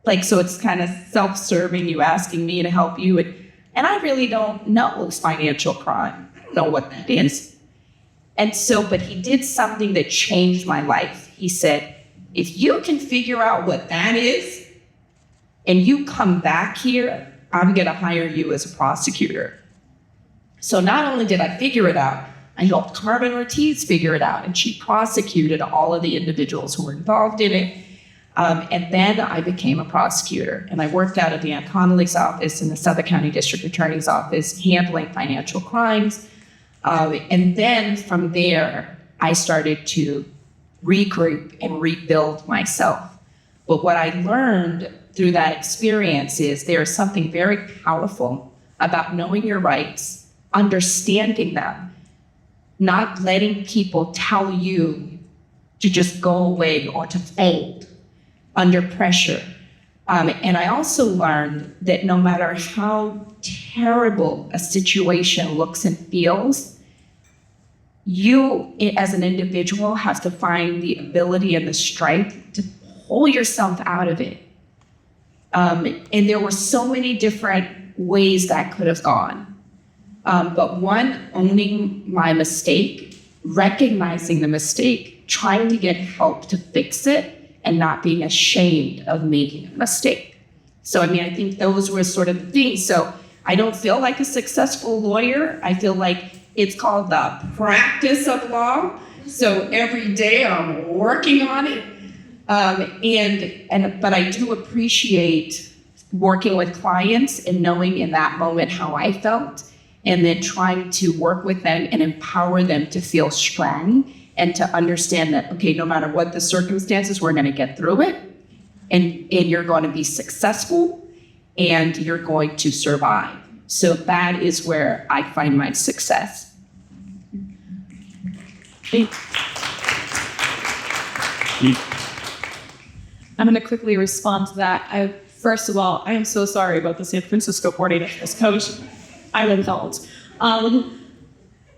Like, so it's kind of self-serving, you asking me to help you. And I really don't know financial crime. I don't know what that is. And so, but he did something that changed my life. He said, if you can figure out what that is, and you come back here, I'm going to hire you as a prosecutor. So not only did I figure it out, I helped Carmen Ortiz figure it out, and she prosecuted all of the individuals who were involved in it. And then I became a prosecutor, and I worked out of Dan Connolly's office in the Suffolk County District Attorney's Office, handling financial crimes. And then from there, I started to regroup and rebuild myself. But what I learned through that experience is there is something very powerful about knowing your rights, understanding them, not letting people tell you to just go away or to fold under pressure. And I also learned that no matter how terrible a situation looks and feels, you as an individual have to find the ability and the strength to pull yourself out of it. And there were so many different ways that could have gone. But one, owning my mistake, recognizing the mistake, trying to get help to fix it, and not being ashamed of making a mistake. So, I mean, I think those were sort of the things. So I don't feel like a successful lawyer. I feel like it's called the practice of law. So every day I'm working on it. But I do appreciate working with clients and knowing in that moment how I felt, and then trying to work with them and empower them to feel strong and to understand that, okay, no matter what the circumstances, we're going to get through it, and you're going to be successful, and you're going to survive. So that is where I find my success. I'm going to quickly respond to that. First of all, I am so sorry about the San Francisco 49ers coach. I'm adult.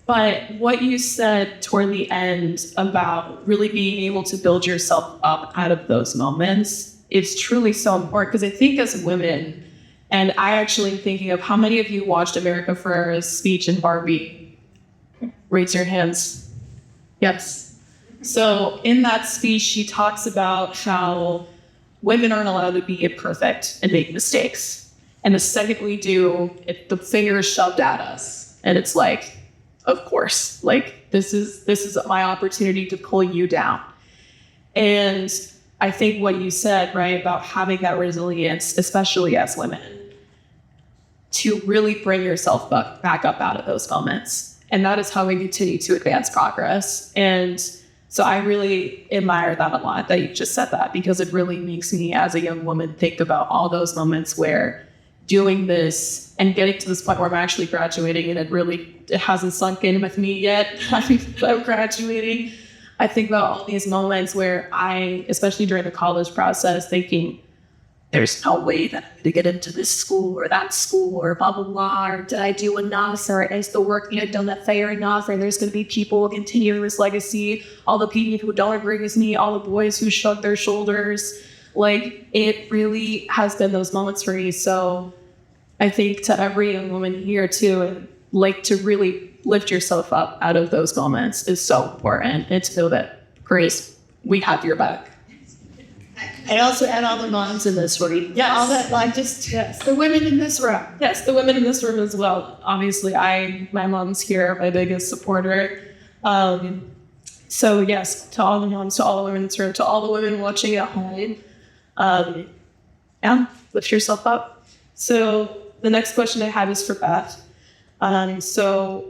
But what you said toward the end about really being able to build yourself up out of those moments is truly so important, because I think as women, and I actually am thinking of how many of you watched America Ferrera's speech in Barbie? Raise your hands. Yes. So in that speech, she talks about how women aren't allowed to be imperfect and make mistakes. And the second we do, the finger is shoved at us. And it's like, of course, like this is my opportunity to pull you down. And I think what you said, right, about having that resilience, especially as women, to really bring yourself back up out of those moments. And that is how we continue to advance progress. And so I really admire that a lot, that you just said that, because it really makes me as a young woman think about all those moments where doing this and getting to this point where I'm actually graduating, and it hasn't sunk in with me yet. I'm graduating. I think about all these moments where I, especially during the college process, thinking, there's no way that I'm going to get into this school or that school or blah, blah, blah, or did I do enough, or is the work I've done at Thayer enough, or there's going to be people continuing this legacy, all the people who don't agree with me, all the boys who shrug their shoulders. Like, it really has been those moments for me. So I think to every young woman here too, like, to really lift yourself up out of those moments is so important. And to know that, Grace, we have your back. I also add all the moms in this room. Yes. All that, yes. The women in this room. Yes, the women in this room as well. Obviously, my mom's here, my biggest supporter. So yes, to all the moms, to all the women in this room, to all the women watching at home, lift yourself up. So the next question I have is for Beth. So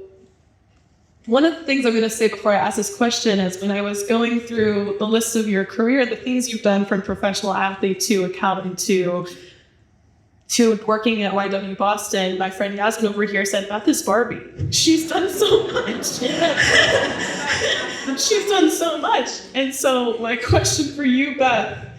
one of the things I'm going to say before I ask this question is, when I was going through the list of your career, the things you've done from professional athlete to accountant to working at YW Boston, my friend Yasmin over here said, Beth is Barbie. She's done so much. She's done so much. And so my question for you, Beth,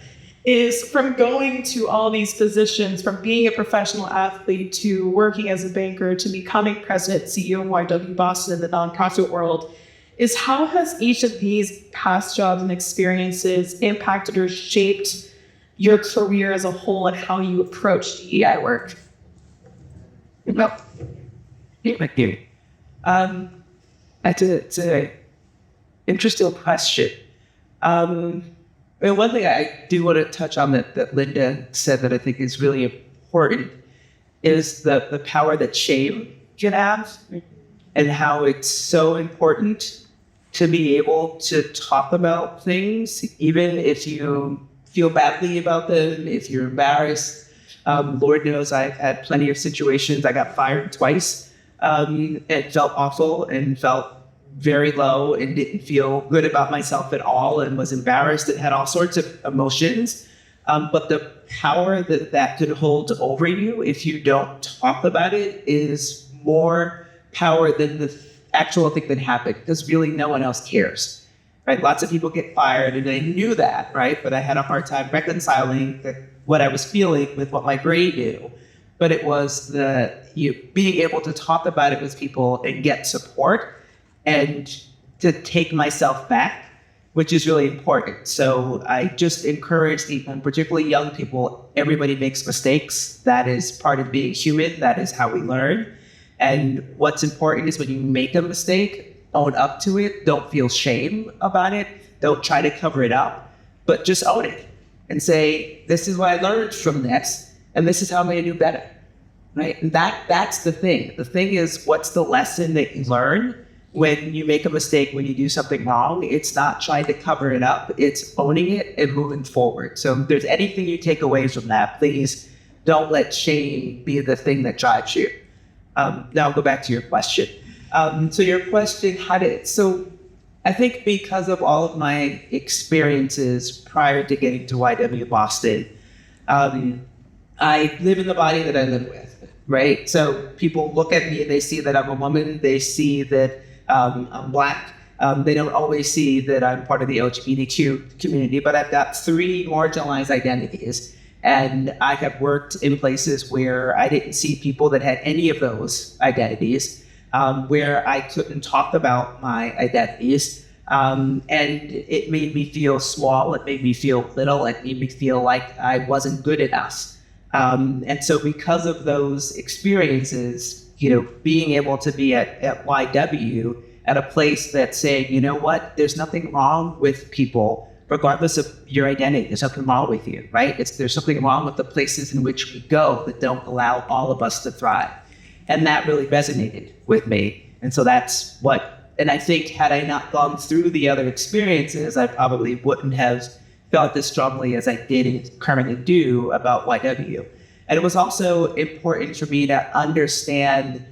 is from going to all these positions, from being a professional athlete to working as a banker to becoming president, CEO of YW Boston in the nonprofit world, is how has each of these past jobs and experiences impacted or shaped your career as a whole and how you approach DEI work? Well, thank you. It's an interesting question. One thing I do want to touch on that Linda said that I think is really important is the power that shame can have, and how it's so important to be able to talk about things, even if you feel badly about them, if you're embarrassed. Lord knows I've had plenty of situations. I got fired twice and felt awful and felt very low and didn't feel good about myself at all and was embarrassed and had all sorts of emotions. But the power that could hold over you if you don't talk about it is more power than the actual thing that happened, because really no one else cares, right? Lots of people get fired and I knew that, right? But I had a hard time reconciling what I was feeling with what my brain knew. But it was being able to talk about it with people and get support and to take myself back, which is really important. So I just encourage people, particularly young people, everybody makes mistakes. That is part of being human. That is how we learn. And what's important is when you make a mistake, own up to it. Don't feel shame about it. Don't try to cover it up, but just own it and say, this is what I learned from this, and this is how I'm going to do better, right? And that's the thing. The thing is, what's the lesson that you learn when you make a mistake, when you do something wrong? It's not trying to cover it up. It's owning it and moving forward. So if there's anything you take away from that, please don't let shame be the thing that drives you. Now I'll go back to your question. So your question, so I think because of all of my experiences prior to getting to YW Boston, I live in the body that I live with, right? So people look at me and they see that I'm a woman. They see that I'm Black. They don't always see that I'm part of the LGBTQ community, but I've got 3 marginalized identities. And I have worked in places where I didn't see people that had any of those identities, where I couldn't talk about my identities. And it made me feel small. It made me feel little. It made me feel like I wasn't good enough. And so because of those experiences, being able to be at YW, at a place that's saying, you know what, there's nothing wrong with people, regardless of your identity. There's nothing wrong with you, right? There's something wrong with the places in which we go that don't allow all of us to thrive. And that really resonated with me. And so and I think had I not gone through the other experiences, I probably wouldn't have felt as strongly as I did and currently do about YW. And it was also important for me to understand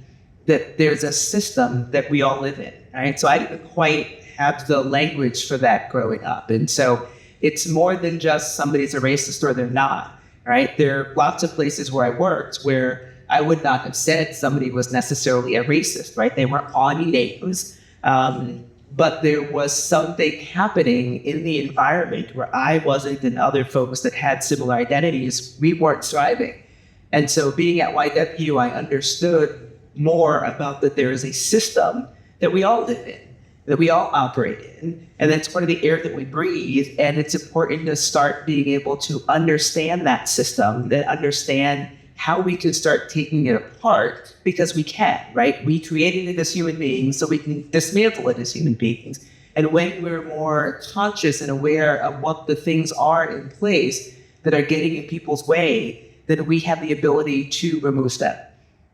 that there's a system that we all live in, right? So I didn't quite have the language for that growing up. And so it's more than just somebody's a racist or they're not, right? There are lots of places where I worked where I would not have said somebody was necessarily a racist, right? They weren't calling me names. But there was something happening in the environment where I wasn't, and other folks that had similar identities, we weren't thriving. And so being at YW, I understood more about that there is a system that we all live in, that we all operate in, and that's part of the air that we breathe. And it's important to start being able to understand that system, that understand how we can start taking it apart, because we can, right? We created it as human beings, so we can dismantle it as human beings. And when we're more conscious and aware of what the things are in place that are getting in people's way, then we have the ability to remove them,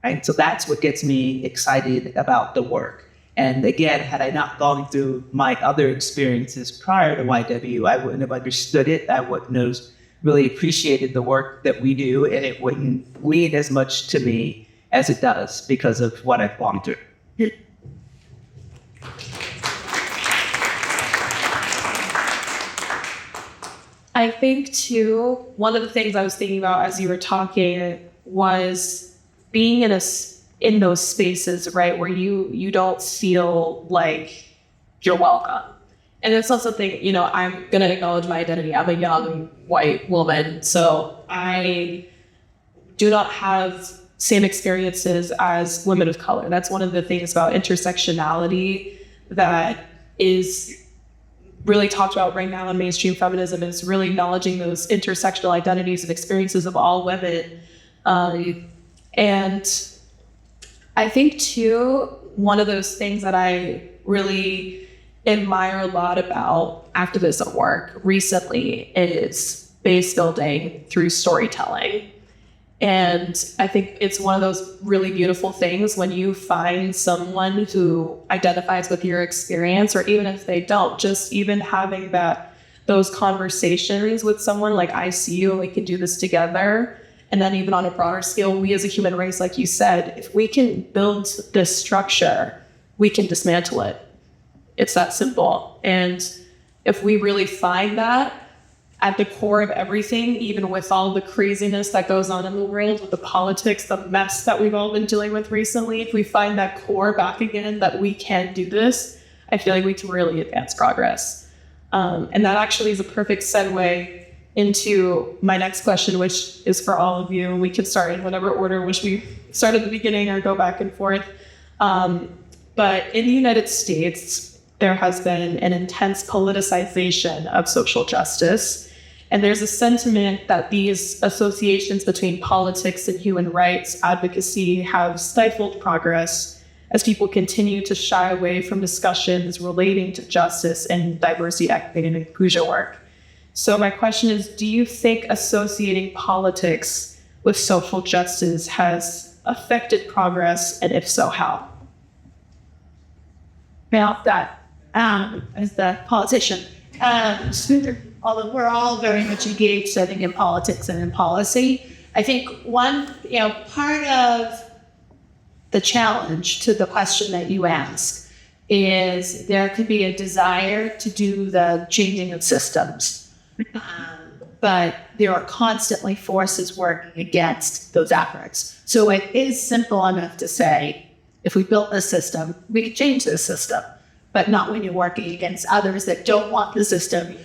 right? So that's what gets me excited about the work. And again, had I not gone through my other experiences prior to YW, I wouldn't have understood it. I wouldn't have really appreciated the work that we do, and it wouldn't mean as much to me as it does because of what I've gone through. I think too, one of the things I was thinking about as you were talking was being in those spaces, right, where you don't feel like you're welcome. And it's also something, I'm going to acknowledge my identity. I'm a young white woman, so I do not have same experiences as women of color. That's one of the things about intersectionality that is really talked about right now in mainstream feminism, is really acknowledging those intersectional identities and experiences of all women. And I think, too, one of those things that I really admire a lot about activism work recently is base building through storytelling. And I think it's one of those really beautiful things when you find someone who identifies with your experience, or even if they don't, just even having those conversations with someone like, I see you and we can do this together. And then even on a broader scale, we as a human race, like you said, if we can build this structure, we can dismantle it. It's that simple. And if we really find that at the core of everything, even with all the craziness that goes on in the world, with the politics, the mess that we've all been dealing with recently, if we find that core back again, that we can do this, I feel like we can really advance progress. And that actually is a perfect segue into my next question, which is for all of you. We can start in whatever order, which we start at the beginning or go back and forth. But in the United States, there has been an intense politicization of social justice. And there's a sentiment that these associations between politics and human rights advocacy have stifled progress as people continue to shy away from discussions relating to justice and diversity, equity, and inclusion work. So my question is, do you think associating politics with social justice has affected progress? And if so, how? Well, that as the politician, although we're all very much engaged, I think, in politics and in policy, I think one, part of the challenge to the question that you ask is there could be a desire to do the changing of systems, but there are constantly forces working against those efforts. So it is simple enough to say, if we built this system, we could change this system, but not when you're working against others that don't want the system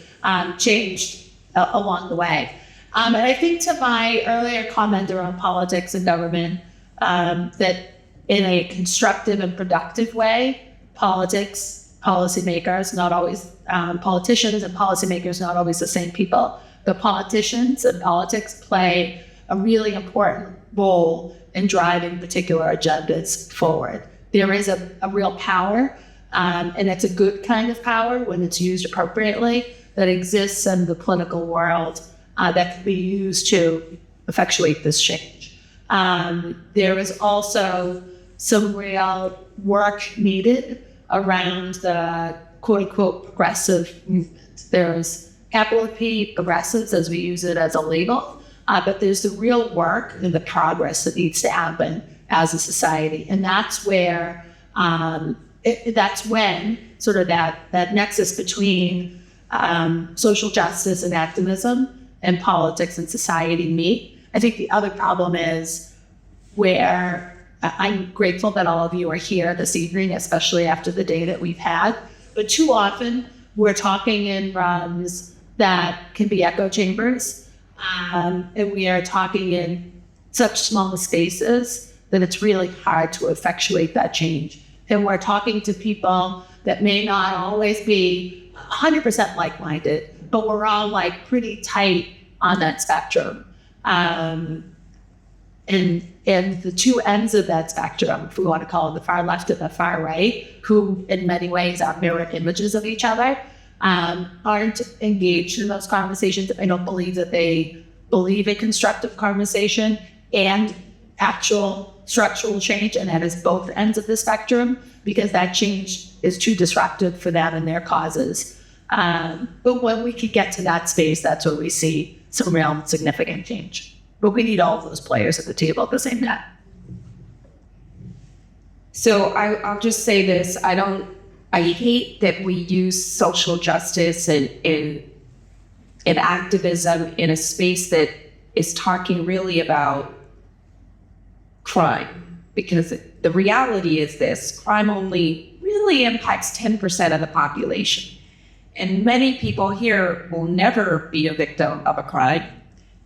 changed along the way. And I think to my earlier comment around politics and government, that in a constructive and productive way, policymakers, not always politicians and policymakers, not always the same people, but politicians and politics play a really important role in driving particular agendas forward. There is a real power, and it's a good kind of power when it's used appropriately, that exists in the political world that can be used to effectuate this change. There is also some real work needed around the quote-unquote progressive movement. There's capital P, progressives, as we use it as a label, but there's the real work and the progress that needs to happen as a society. And that's where, that's when sort of that nexus between social justice and activism and politics and society meet. I think the other problem is where I'm grateful that all of you are here this evening, especially after the day that we've had, but too often we're talking in rooms that can be echo chambers, and we are talking in such small spaces that it's really hard to effectuate that change. And we're talking to people that may not always be 100% like-minded, but we're all like pretty tight on that spectrum. And the two ends of that spectrum, if we want to call it the far left and the far right, who in many ways are mirror images of each other, aren't engaged in those conversations. I don't believe that they believe in constructive conversation and actual structural change, and that is both ends of the spectrum, because that change is too disruptive for them and their causes. But when we can get to that space, that's where we see some real significant change. But we need all of those players at the table at the same time. So I'll just say this. I hate that we use social justice and activism in a space that is talking really about crime. Because the reality is this: crime only really impacts 10% of the population. and many people here will never be a victim of a crime,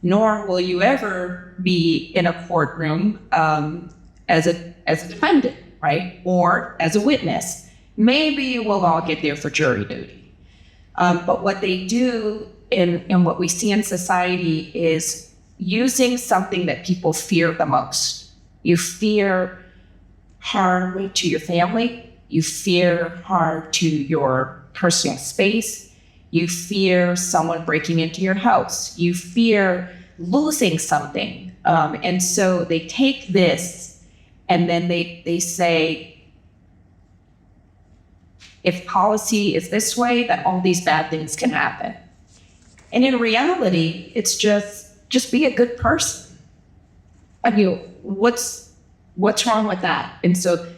nor will you ever be in a courtroom as a defendant, right? Or as a witness. Maybe we'll all get there for jury duty. But what they do and what we see in society is using something that people fear the most. You fear harm to your family. You fear harm to your personal space. You fear someone breaking into your house. You fear losing something. And so they take this and then they say, if policy is this way, then all these bad things can happen. And in reality, it's just be a good person. I mean, what's wrong with that? And so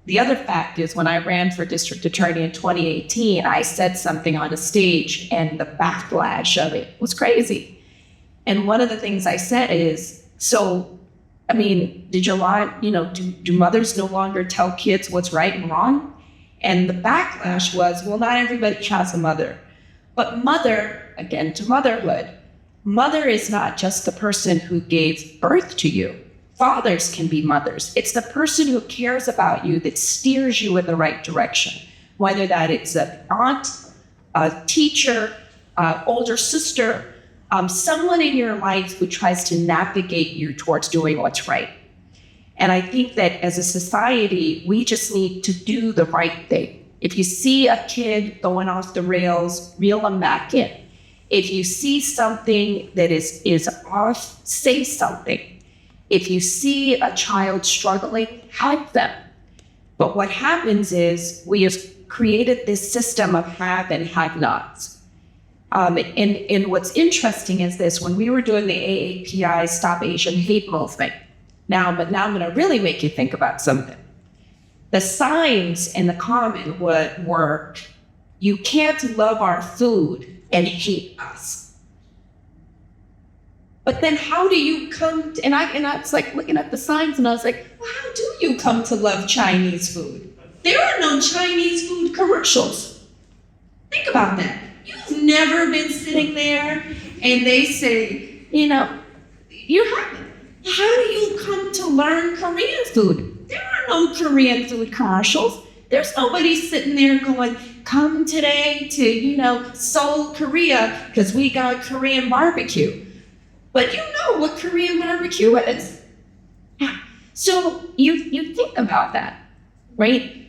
the other fact is when I ran for district attorney in 2018, I said something on a stage and the backlash of it was crazy. And one of the things I said is, so, I mean, do mothers no longer tell kids what's right and wrong? And the backlash was, well, not everybody has a mother. But mother, again, to motherhood, mother is not just the person who gave birth to you. Fathers can be mothers. It's the person who cares about you, that steers you in the right direction, whether that it's an aunt, a teacher, older sister, someone in your life who tries to navigate you towards doing what's right. And I think that as a society, we just need to do the right thing. If you see a kid going off the rails, reel them back in. If you see something that is off, say something. If you see a child struggling, help them. But what happens is we have created this system of have and have nots. And what's interesting is this, when we were doing the AAPI Stop Asian Hate movement, now I'm going to really make you think about something. The signs in the comment were, you can't love our food and hate us. But then how do you come to, and I was like looking at the signs and I was like, well, how do you come to love Chinese food? There are no Chinese food commercials. Think about that. You've never been sitting there and they say, you haven't. How do you come to learn Korean food? There are no Korean food commercials. There's nobody sitting there going, come today to, Seoul, Korea, because we got Korean barbecue. But you know what Korean barbecue is. Yeah. So you think about that, right?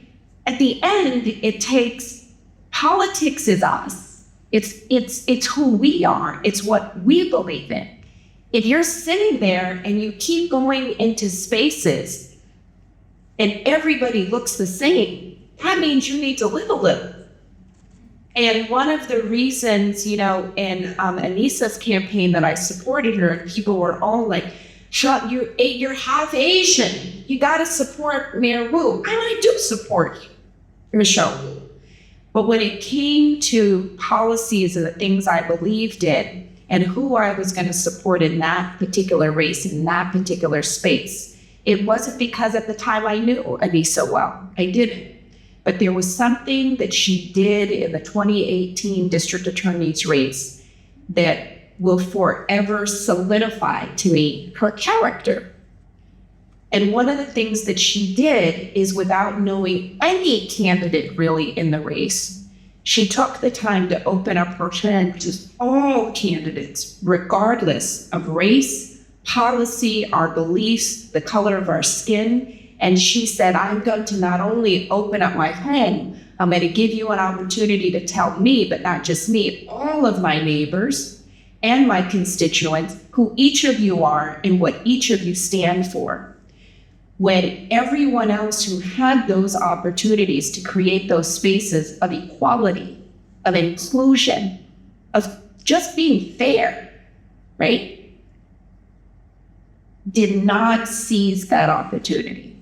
At the end, it takes, politics is us. It's who we are. It's what we believe in. If you're sitting there and you keep going into spaces and everybody looks the same, that means you need to live a little. And one of the reasons, in Anissa's campaign that I supported her, people were all like, you're half Asian. You got to support Mayor Wu. And I do support Michelle Wu. But when it came to policies and the things I believed in, and who I was going to support in that particular race, in that particular space, it wasn't because at the time I knew Anissa well. I didn't. But there was something that she did in the 2018 district attorney's race that will forever solidify to me her character. And one of the things that she did is, without knowing any candidate really in the race, she took the time to open up her hand to all candidates, regardless of race, policy, our beliefs, the color of our skin. And she said, I'm going to not only open up my home, I'm going to give you an opportunity to tell me, but not just me, all of my neighbors and my constituents, who each of you are and what each of you stand for. When everyone else who had those opportunities to create those spaces of equality, of inclusion, of just being fair, right, did not seize that opportunity.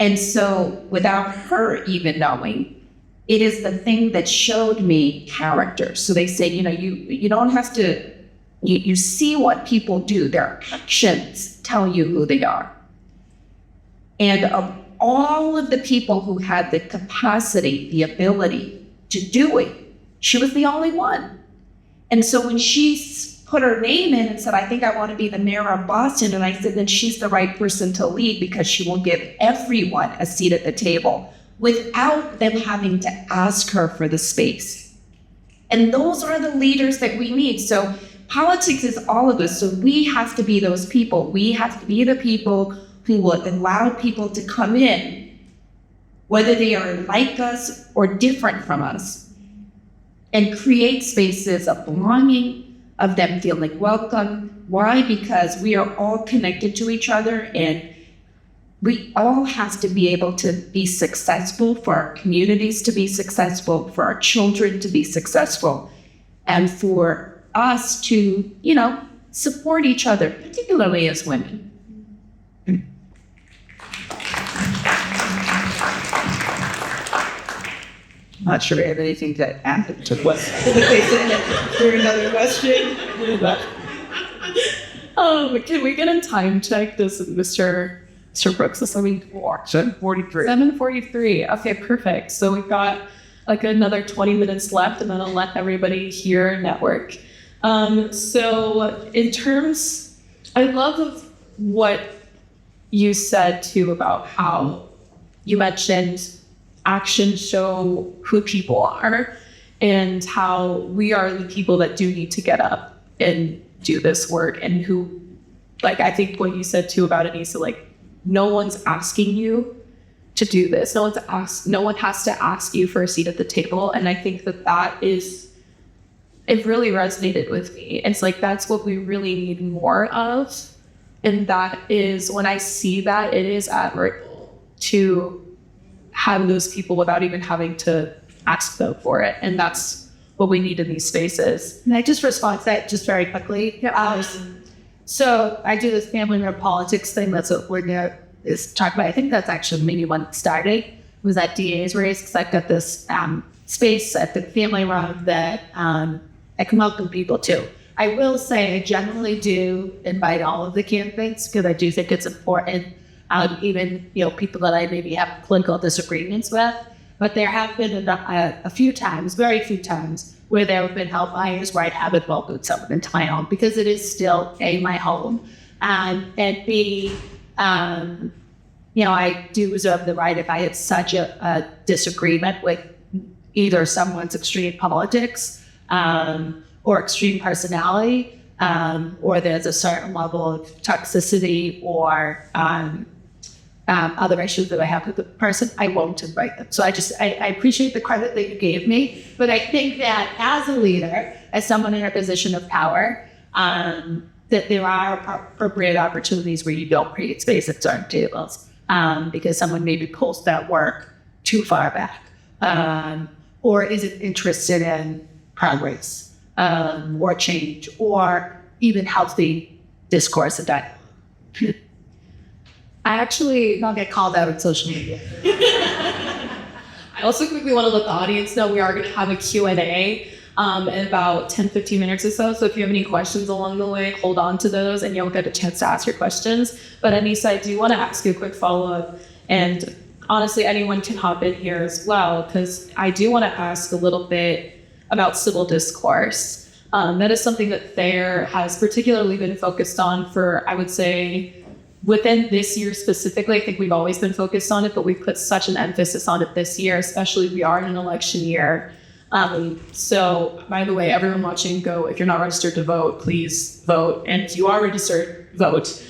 And so without her even knowing, it is the thing that showed me character. So they say, you don't have to, you see what people do. Their actions tell you who they are. And of all of the people who had the capacity, the ability to do it. She was the only one. And so when she put her name in and said, I think I want to be the mayor of Boston, and I said, then she's the right person to lead because she will give everyone a seat at the table without them having to ask her for the space. And those are the leaders that we need. So politics is all of us. So we have to be those people. We have to be the people who will allow people to come in, whether they are like us or different from us, and create spaces of belonging, of them feeling welcome. Why? Because we are all connected to each other, and we all have to be able to be successful, for our communities to be successful, for our children to be successful, and for us to, support each other, particularly as women. Not sure I have anything to add to what they said. Is there another question? Can we get a time check? This is Mr. Brooks is 7:43. 7:43. Okay, perfect. So we've got like another 20 minutes left, and then I'll let everybody here network. So in terms, I love what you said too about how you mentioned actions show who people are, and how we are the people that do need to get up and do this work, and who, like, I think what you said too about Anissa, like, no one's asking you to do this. No one has to ask you for a seat at the table. And I think that it really resonated with me. It's like, that's what we really need more of. And that is, when I see that, it is admirable to have those people without even having to ask them for it. And that's what we need in these spaces. And I just respond to that just very quickly. So I do this family room politics thing. That's what we're going to talk about. I think that's actually maybe when it started, was that DA's race, because I've got this space at the family room that I can welcome people to. I will say I generally do invite all of the candidates, because I do think it's important. Even people that I maybe have political disagreements with, but there have been a few times, very few times, where there have been outliers where I haven't welcomed someone into my home, because it is still my home, and B, I do reserve the right, if I had such a disagreement with either someone's extreme politics or extreme personality, or there's a certain level of toxicity or other issues that I have with the person, I won't invite them. So I appreciate the credit that you gave me, but I think that as a leader, as someone in a position of power, that there are appropriate opportunities where you don't create space at certain tables, because someone maybe pulls that work too far back, or isn't interested in progress, or change, or even healthy discourse and dialogue. I actually Don't get called out on social media. I also quickly want to let the audience know we are going to have a Q&A in about 10-15 minutes or so. So if you have any questions along the way, hold on to those and you'll get a chance to ask your questions. But Anissa, I do want to ask you a quick follow-up. And honestly, anyone can hop in here as well, because I do want to ask a little bit about civil discourse. That is something that Thayer has particularly been focused on for, I would say, within this year specifically. I think we've always been focused on it, but we've put such an emphasis on it this year, especially we are in an election year. So by the way, everyone watching, if you're not registered to vote, please vote. And if you are registered, vote.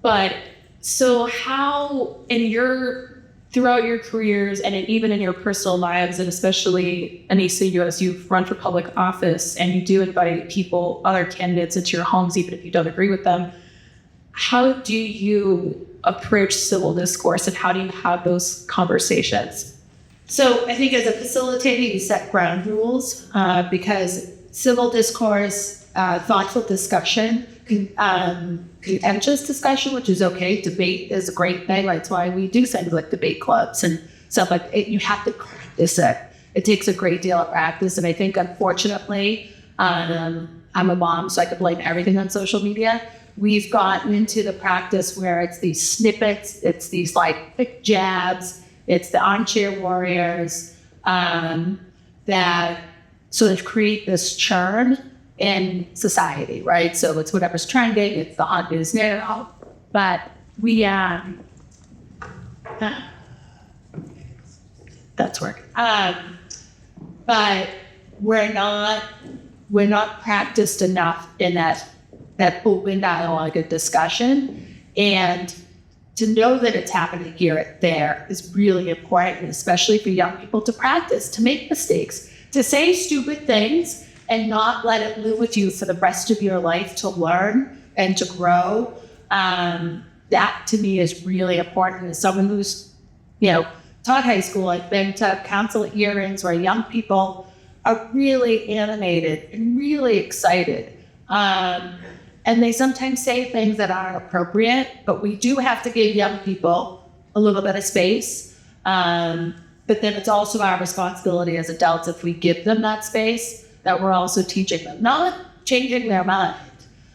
But so how throughout your careers and even in your personal lives, and especially Anissa, as you've run for public office and you do invite people, other candidates into your homes, even if you don't agree with them, how do you approach civil discourse and how do you have those conversations? So I think as a facilitator, you set ground rules, because civil discourse, thoughtful discussion, contentious discussion, which is okay. Debate is a great thing. That's why we do things like debate clubs and stuff like it. You have to practice it. It takes a great deal of practice. And I think, unfortunately, I'm a mom, so I could blame everything on social media. We've gotten into the practice where it's these snippets, it's these like quick jabs, it's the armchair warriors, that sort of create this churn in society, right? So it's whatever's trending, it's the hot news now, but that's working. But we're not practiced enough in that open dialogue and discussion, and to know that it's happening here and there is really important, especially for young people to practice, to make mistakes, to say stupid things and not let it live with you for the rest of your life, to learn and to grow. That to me is really important. As someone who's, taught high school, I've been to council hearings where young people are really animated and really excited. And they sometimes say things that aren't appropriate, but we do have to give young people a little bit of space. But then it's also our responsibility as adults, if we give them that space, that we're also teaching them, not changing their mind,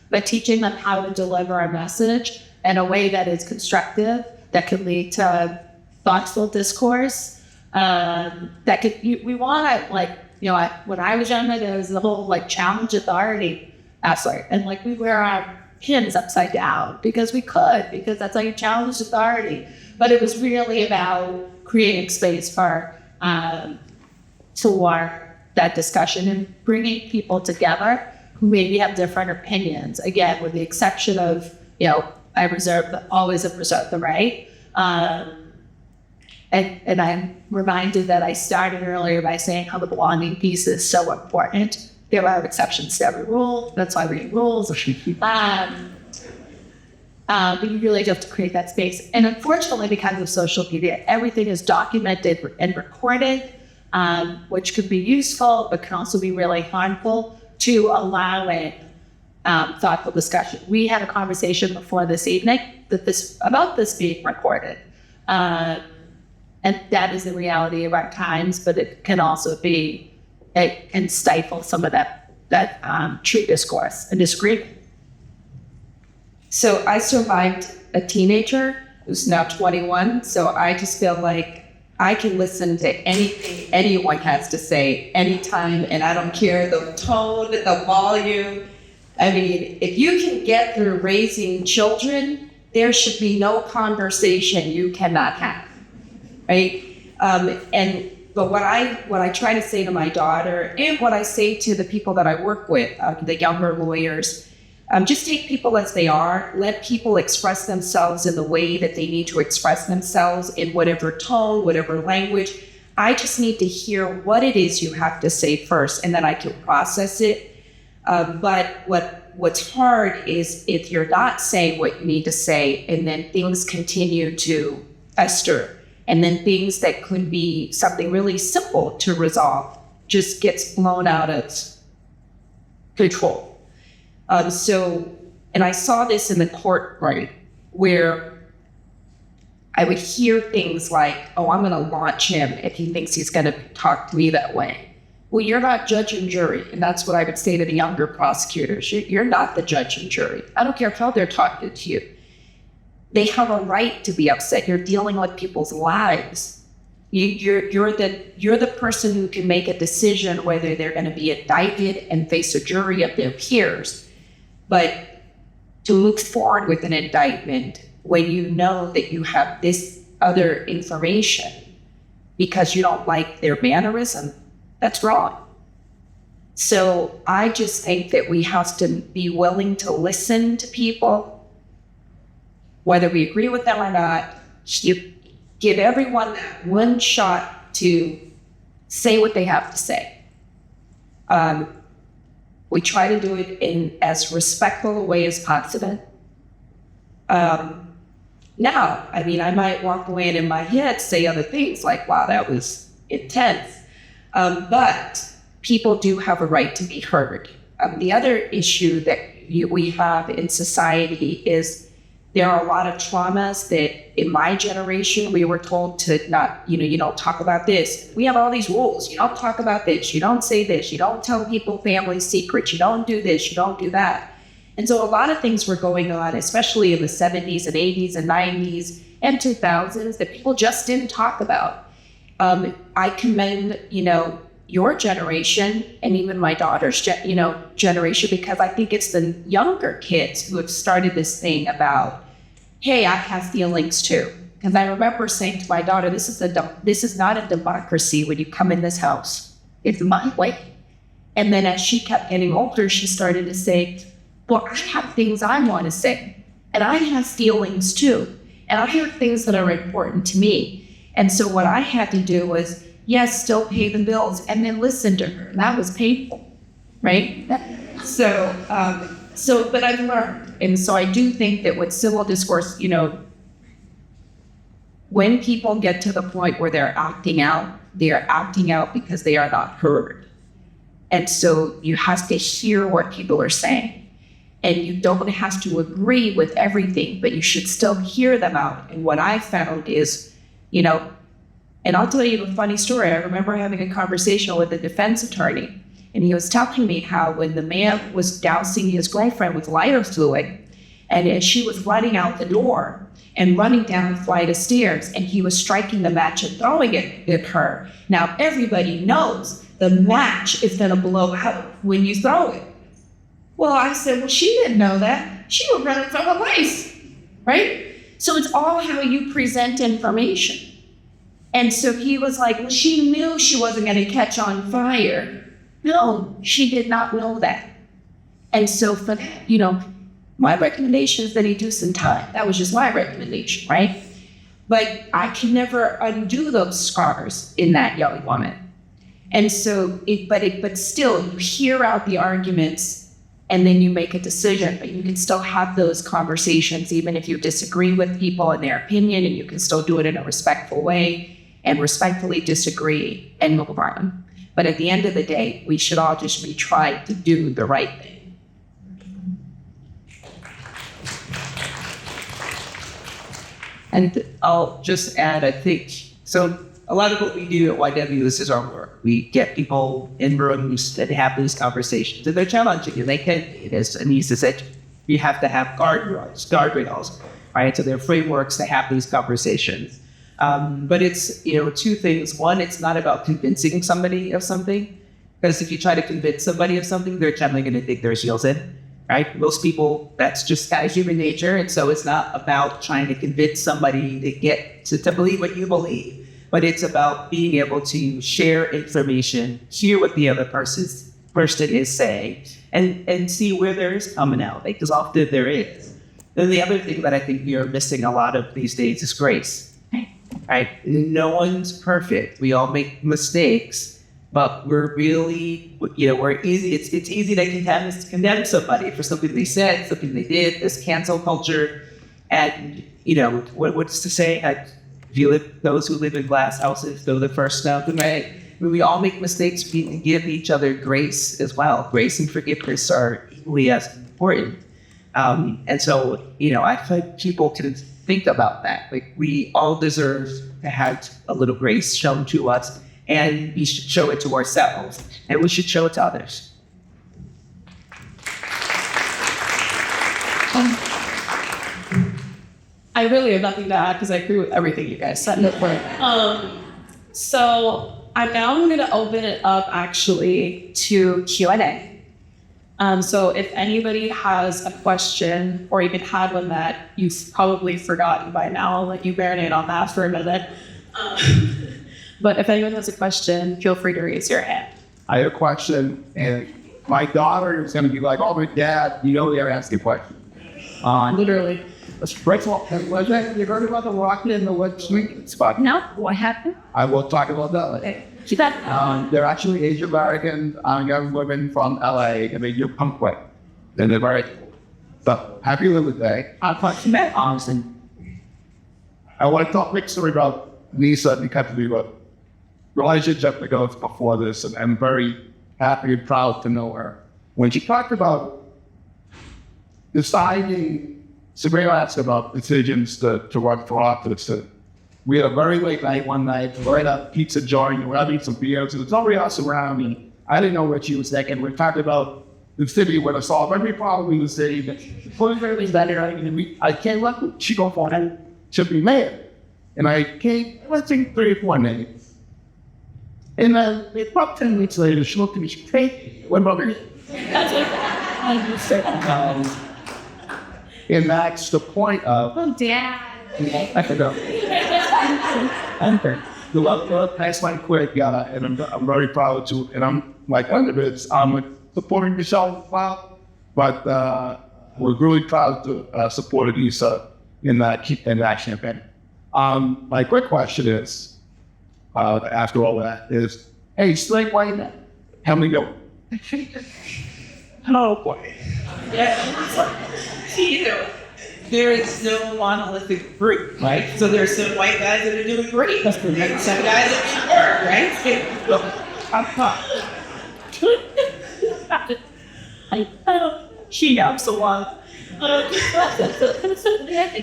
but teaching them how to deliver a message in a way that is constructive, that can lead to thoughtful discourse. We want to, when I was younger, there was the whole challenge authority aspect, and we wear our pins upside down because that's how you challenge authority. But it was really about creating space for that discussion and bringing people together who maybe have different opinions. Again, with the exception of, I always have reserved the right. And I'm reminded that I started earlier by saying how the belonging piece is so important. There are exceptions to every rule. That's why we have rules. But you really have to create that space. And unfortunately, because of social media, everything is documented and recorded, which could be useful, but can also be really harmful to allowing thoughtful discussion. We had a conversation before this evening about this being recorded. And that is the reality of our times, but it can also it can stifle some of that true discourse and disagreement. So I survived a teenager who's now 21, so I just feel like I can listen to anything anyone has to say anytime, and I don't care the tone, the volume. I mean, if you can get through raising children, there should be no conversation you cannot have, right? But what I try to say to my daughter, and what I say to the people that I work with, the younger lawyers, just take people as they are. Let people express themselves in the way that they need to express themselves, in whatever tone, whatever language. I just need to hear what it is you have to say first, and then I can process it. But what's hard is if you're not saying what you need to say, and then things continue to fester, and then things that could be something really simple to resolve just gets blown out of control. And I saw this in the court, right, where I would hear things like, oh, I'm going to launch him if he thinks he's going to talk to me that way. Well, you're not judge and jury. And that's what I would say to the younger prosecutors. You're not the judge and jury. I don't care how they're talking to you. They have a right to be upset. You're dealing with people's lives. You're the person who can make a decision whether they're going to be indicted and face a jury of their peers. But to move forward with an indictment when you know that you have this other information because you don't like their mannerism, that's wrong. So I just think that we have to be willing to listen to people, whether we agree with them or not. You give everyone one shot to say what they have to say. We try to do it in as respectful a way as possible. Now, I mean, I might walk away and in my head say other things like, wow, that was intense. But people do have a right to be heard. The other issue that we have in society is there are a lot of traumas that in my generation, we were told to not, you don't talk about this. We have all these rules. You don't talk about this. You don't say this. You don't tell people family secrets. You don't do this. You don't do that. And so a lot of things were going on, especially in the 70s and 80s and 90s and 2000s that people just didn't talk about. I commend, your generation and even my daughter's, generation, because I think it's the younger kids who have started this thing about, hey, I have feelings too. Because I remember saying to my daughter, this is not a democracy when you come in this house. It's my way. And then as she kept getting older, she started to say, well, I have things I want to say. And I have feelings too. And I have things that are important to me. And so what I had to do was, yes, still pay the bills and then listen to her. And that was painful, right? So, but I've learned. And so I do think that with civil discourse, when people get to the point where they're acting out because they are not heard. And so you have to hear what people are saying. And you don't have to agree with everything, but you should still hear them out. And what I found is, and I'll tell you a funny story. I remember having a conversation with a defense attorney, and he was telling me how when the man was dousing his girlfriend with lighter fluid, and as she was running out the door and running down a flight of stairs, and he was striking the match and throwing it at her. Now, everybody knows the match is going to blow out when you throw it. Well, I said, well, she didn't know that. She was running from a race, right? So it's all how you present information. And so he was like, well, she knew she wasn't going to catch on fire. No, she did not know that. And so, for that, my recommendation is that he do some time. That was just my recommendation, right? But I can never undo those scars in that young woman. And so, but still, you hear out the arguments and then you make a decision, but you can still have those conversations, even if you disagree with people and their opinion, and you can still do it in a respectful way and respectfully disagree and move on. But at the end of the day, we should all just be trying to do the right thing. And I'll just add, I think, so a lot of what we do at YW, this is our work. We get people in rooms that have these conversations, and they're challenging, and they can, as Anissa said, you have to have guardrails, right? So there are frameworks to have these conversations. But it's, two things. One, it's not about convincing somebody of something, because if you try to convince somebody of something, they're generally going to dig their heels in, right? Most people, that's just kind of human nature. And so it's not about trying to convince somebody to get to believe what you believe, but it's about being able to share information, hear what the other person is saying, and see where there is commonality, because often there is. Then the other thing that I think we are missing a lot of these days is grace, right? No one's perfect. We all make mistakes, but we're really, we're easy. It's easy to condemn somebody for something they said, something they did, this cancel culture. And, what's to say? Those who live in glass houses know the first nothing, right? I mean, we all make mistakes. We can give each other grace as well. Grace and forgiveness are equally as important. And so, I think people can think about that. Like, we all deserve to have a little grace shown to us, and we should show it to ourselves, and we should show it to others. I really have nothing to add because I agree with everything you guys said. So I'm now going to open it up actually to Q&A. So if anybody has a question or even had one that you've probably forgotten by now, I'll let you marinate on that for a minute. But if anyone has a question, feel free to raise your hand. I have a question, and my daughter is going to be like, oh, but Dad, they're asking questions. Literally. First of all, was that you heard about the rocket in the wet sweet spot? No, what happened? I will talk about that later. They're actually Asian American young women from LA, and they do punk way. And they're very, so happy Little Day. I want to talk quick story about Lisa because we were relationship that goes before this, and I'm very happy and proud to know her. When she talked about deciding, Sabrina asked about decisions to run for office. We had a very late night one night. We're at a pizza joint. We're having some beers. There's nobody else around me. I didn't know what she was thinking. We talked about the city where to solve every problem in the city. But I can't let she go for it. Should be mayor. And I came, let's think 3 or 4 names. And then about 10 weeks later, she looked at me, she said, hey, what about me? And that's the point of, Oh, Dad. I could go. That's my quick, and I'm very proud to, and I'm like, under it, I'm supporting Michelle well, but we're really proud to support Lisa in that campaign. My quick question is, after all that, is, hey, straight white men, how many go? Oh boy. There is no monolithic group, right? So there's some white guys that are doing great, and some guys that need work, right? I'm She absolutely.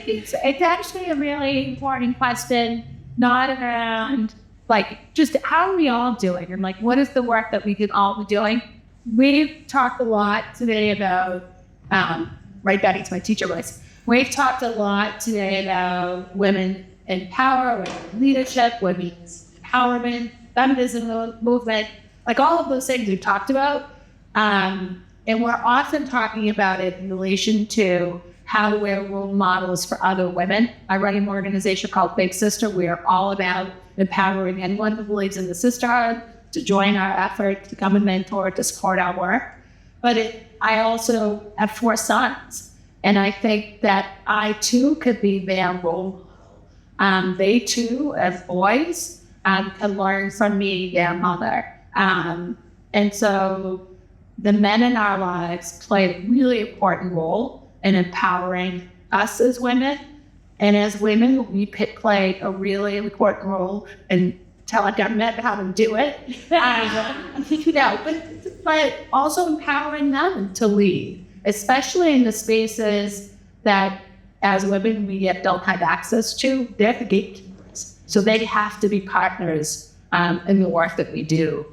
It's actually a really important question, not around like just how are we all doing and like what is the work that we could all be doing. We've talked a lot today about right back into my teacher voice. We've talked a lot today about women in power, women leadership, women's empowerment, feminism movement, like all of those things we've talked about. And we're often talking about it in relation to how we're role models for other women. I run an organization called Big Sister. We are all about empowering anyone who believes in the sisterhood to join our effort, to become a mentor, to support our work. But I also have 4 sons. And I think that I too could be their role model. They too, as boys, can learn from me, their mother. And so the men in our lives play a really important role in empowering us as women. And as women, we play a really important role in telling government how to do it. But also empowering them to lead, especially in the spaces that as women we don't have access to. They're the gatekeepers. So they have to be partners in the work that we do.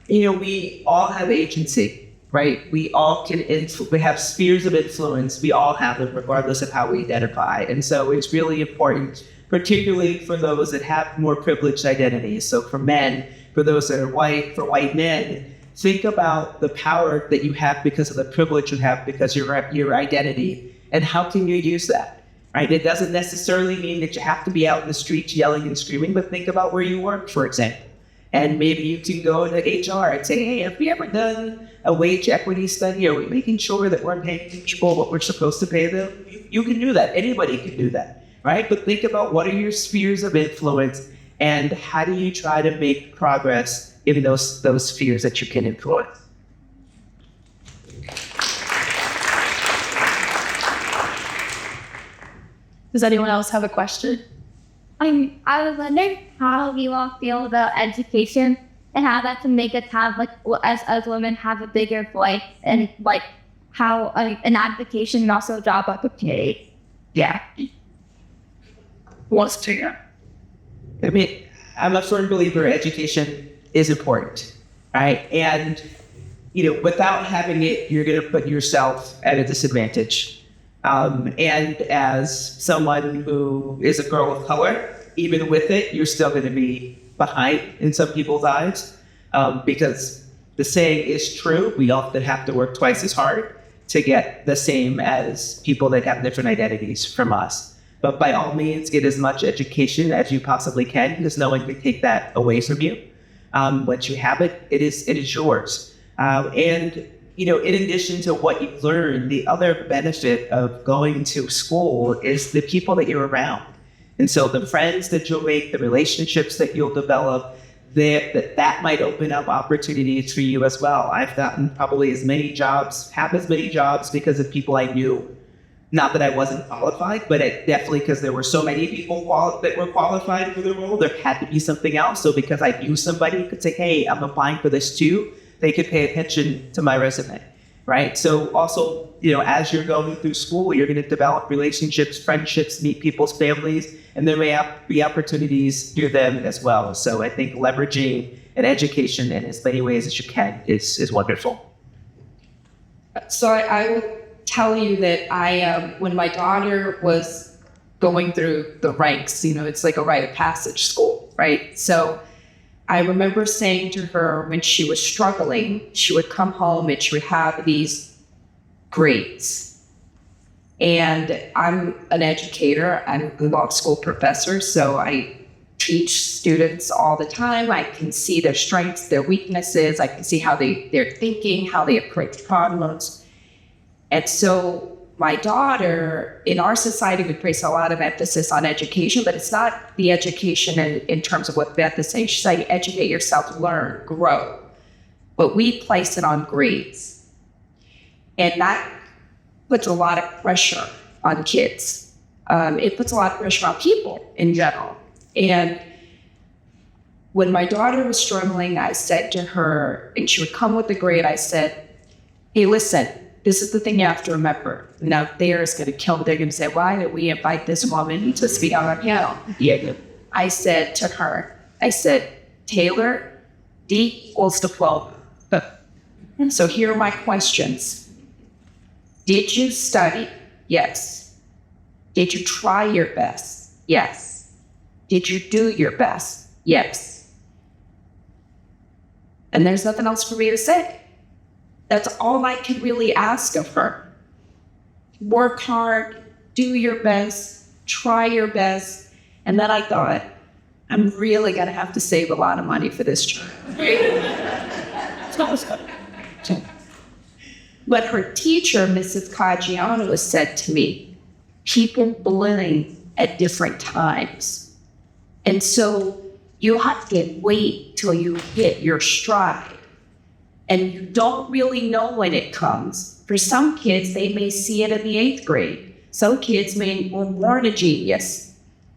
We all have agency, right? We all we have spheres of influence. We all have them regardless of how we identify. And so it's really important, particularly for those that have more privileged identities. So for men, for those that are white, for white men, think about the power that you have because of the privilege you have because of your identity, and how can you use that, right? It doesn't necessarily mean that you have to be out in the streets yelling and screaming, but think about where you work, for example. And maybe you can go into HR and say, hey, have we ever done a wage equity study? Are we making sure that we're paying people what we're supposed to pay them? You can do that. Anybody can do that, right? But think about what are your spheres of influence and how do you try to make progress in those spheres that you can influence? Does anyone else have a question? I was wondering how you all feel about education and how that can make us have, like, as women, have a bigger voice and, like, how an advocation and also a job opportunity. Yeah. What's to I mean, I'm a firm believer education is important, right? And, without having it, you're going to put yourself at a disadvantage. And as someone who is a girl of color, even with it, you're still going to be behind in some people's eyes, because the saying is true. We often have to work twice as hard to get the same as people that have different identities from us. But by all means, get as much education as you possibly can, because no one can take that away from you. Once you have it, it is yours. In addition to what you learn, the other benefit of going to school is the people that you're around. And so the friends that you'll make, the relationships that you'll develop, that might open up opportunities for you as well. I've gotten probably as many jobs because of people I knew. Not that I wasn't qualified, but definitely because there were so many people that were qualified for the role, there had to be something else. So because I knew somebody who could say, hey, I'm applying for this too, they could pay attention to my resume, right? So also, as you're going through school, you're going to develop relationships, friendships, meet people's families, and there may be opportunities through them as well. So I think leveraging an education in as many ways as you can is wonderful. So I will tell you that when my daughter was going through the ranks. It's like a rite of passage school, right? So I remember saying to her when she was struggling, she would come home and she would have these grades. And I'm an educator, I'm a law school professor, so I teach students all the time. I can see their strengths, their weaknesses. I can see how they're thinking, how they approach problems. And so my daughter, in our society, we place a lot of emphasis on education, but it's not the education in terms of what Beth is saying. She's saying educate yourself, learn, grow. But we place it on grades. And that puts a lot of pressure on kids. It puts a lot of pressure on people in general. And when my daughter was struggling, I said to her, and she would come with the grade, I said, hey, listen, this is the thing you have to remember. Now, Thayer is going to kill me. They're going to say, why did we invite this woman to speak on our panel? Yeah. I said to her, Taylor, D equals to 12. So here are my questions. Did you study? Yes. Did you try your best? Yes. Did you do your best? Yes. And there's nothing else for me to say. That's all I can really ask of her. Work hard, do your best, try your best. And then I thought, I'm really going to have to save a lot of money for this child. But her teacher, Mrs. Caggiano, said to me, people blink at different times. And so you have to wait till you hit your stride. And you don't really know when it comes. For some kids, they may see it in the 8th grade. Some kids may learn a genius.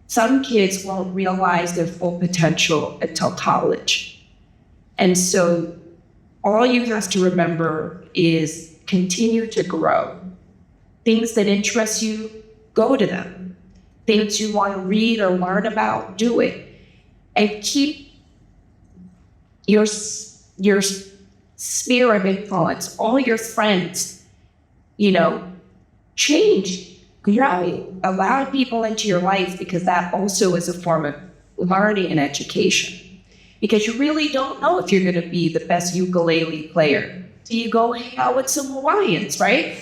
Some kids won't realize their full potential until college. And so all you have to remember is continue to grow. Things that interest you, go to them. Things you want to read or learn about, do it. And keep your sphere of influence, all your friends, change. Allow people into your life, because that also is a form of learning and education. Because you really don't know if you're going to be the best ukulele player. So you go hang out with some Hawaiians, right?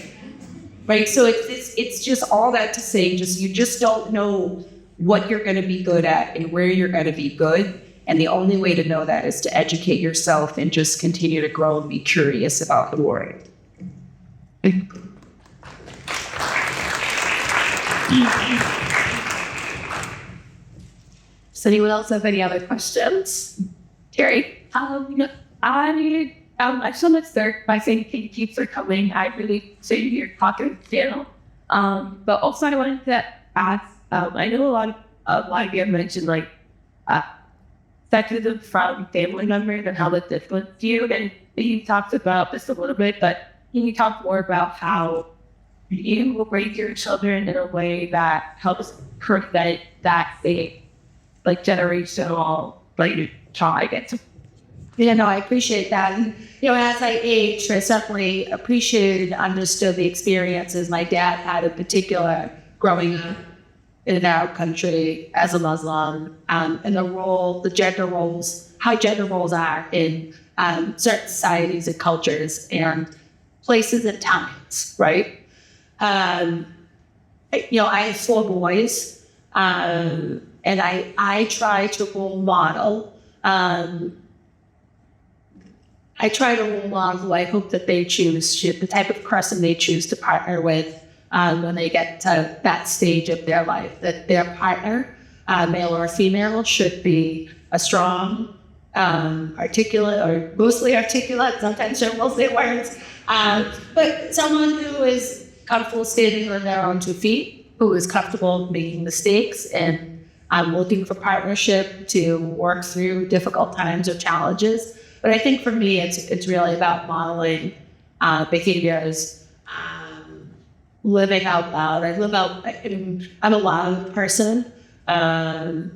Right. So it's just all that to say, you just don't know what you're going to be good at and where you're going to be good. And the only way to know that is to educate yourself and just continue to grow and be curious about the world. Does anyone else have any other questions? Terry? I just want to start by saying thank you for coming. I really enjoyed your talking panel. But also I wanted to ask, I know a lot of you have mentioned sexism from family members and how that's influenced you. And you talked about this a little bit, but can you talk more about how you will raise your children in a way that helps prevent that generational trauma against them? I appreciate that. And, as I aged, I definitely appreciated and understood the experiences my dad had in particular growing up in our country as a Muslim, and the gender roles, how gender roles are in certain societies and cultures and places and times, right? I have 4 boys, and I try to role model. I try to role model who I hope that they choose, the type of person they choose to partner with when they get to that stage of their life, that their partner, male or female, should be a strong, articulate, or mostly articulate, sometimes they will say words, but someone who is comfortable standing on their own 2 feet, who is comfortable making mistakes, and looking for partnership to work through difficult times or challenges. But I think for me, it's really about modeling behaviors, living out loud. I'm a loud person. I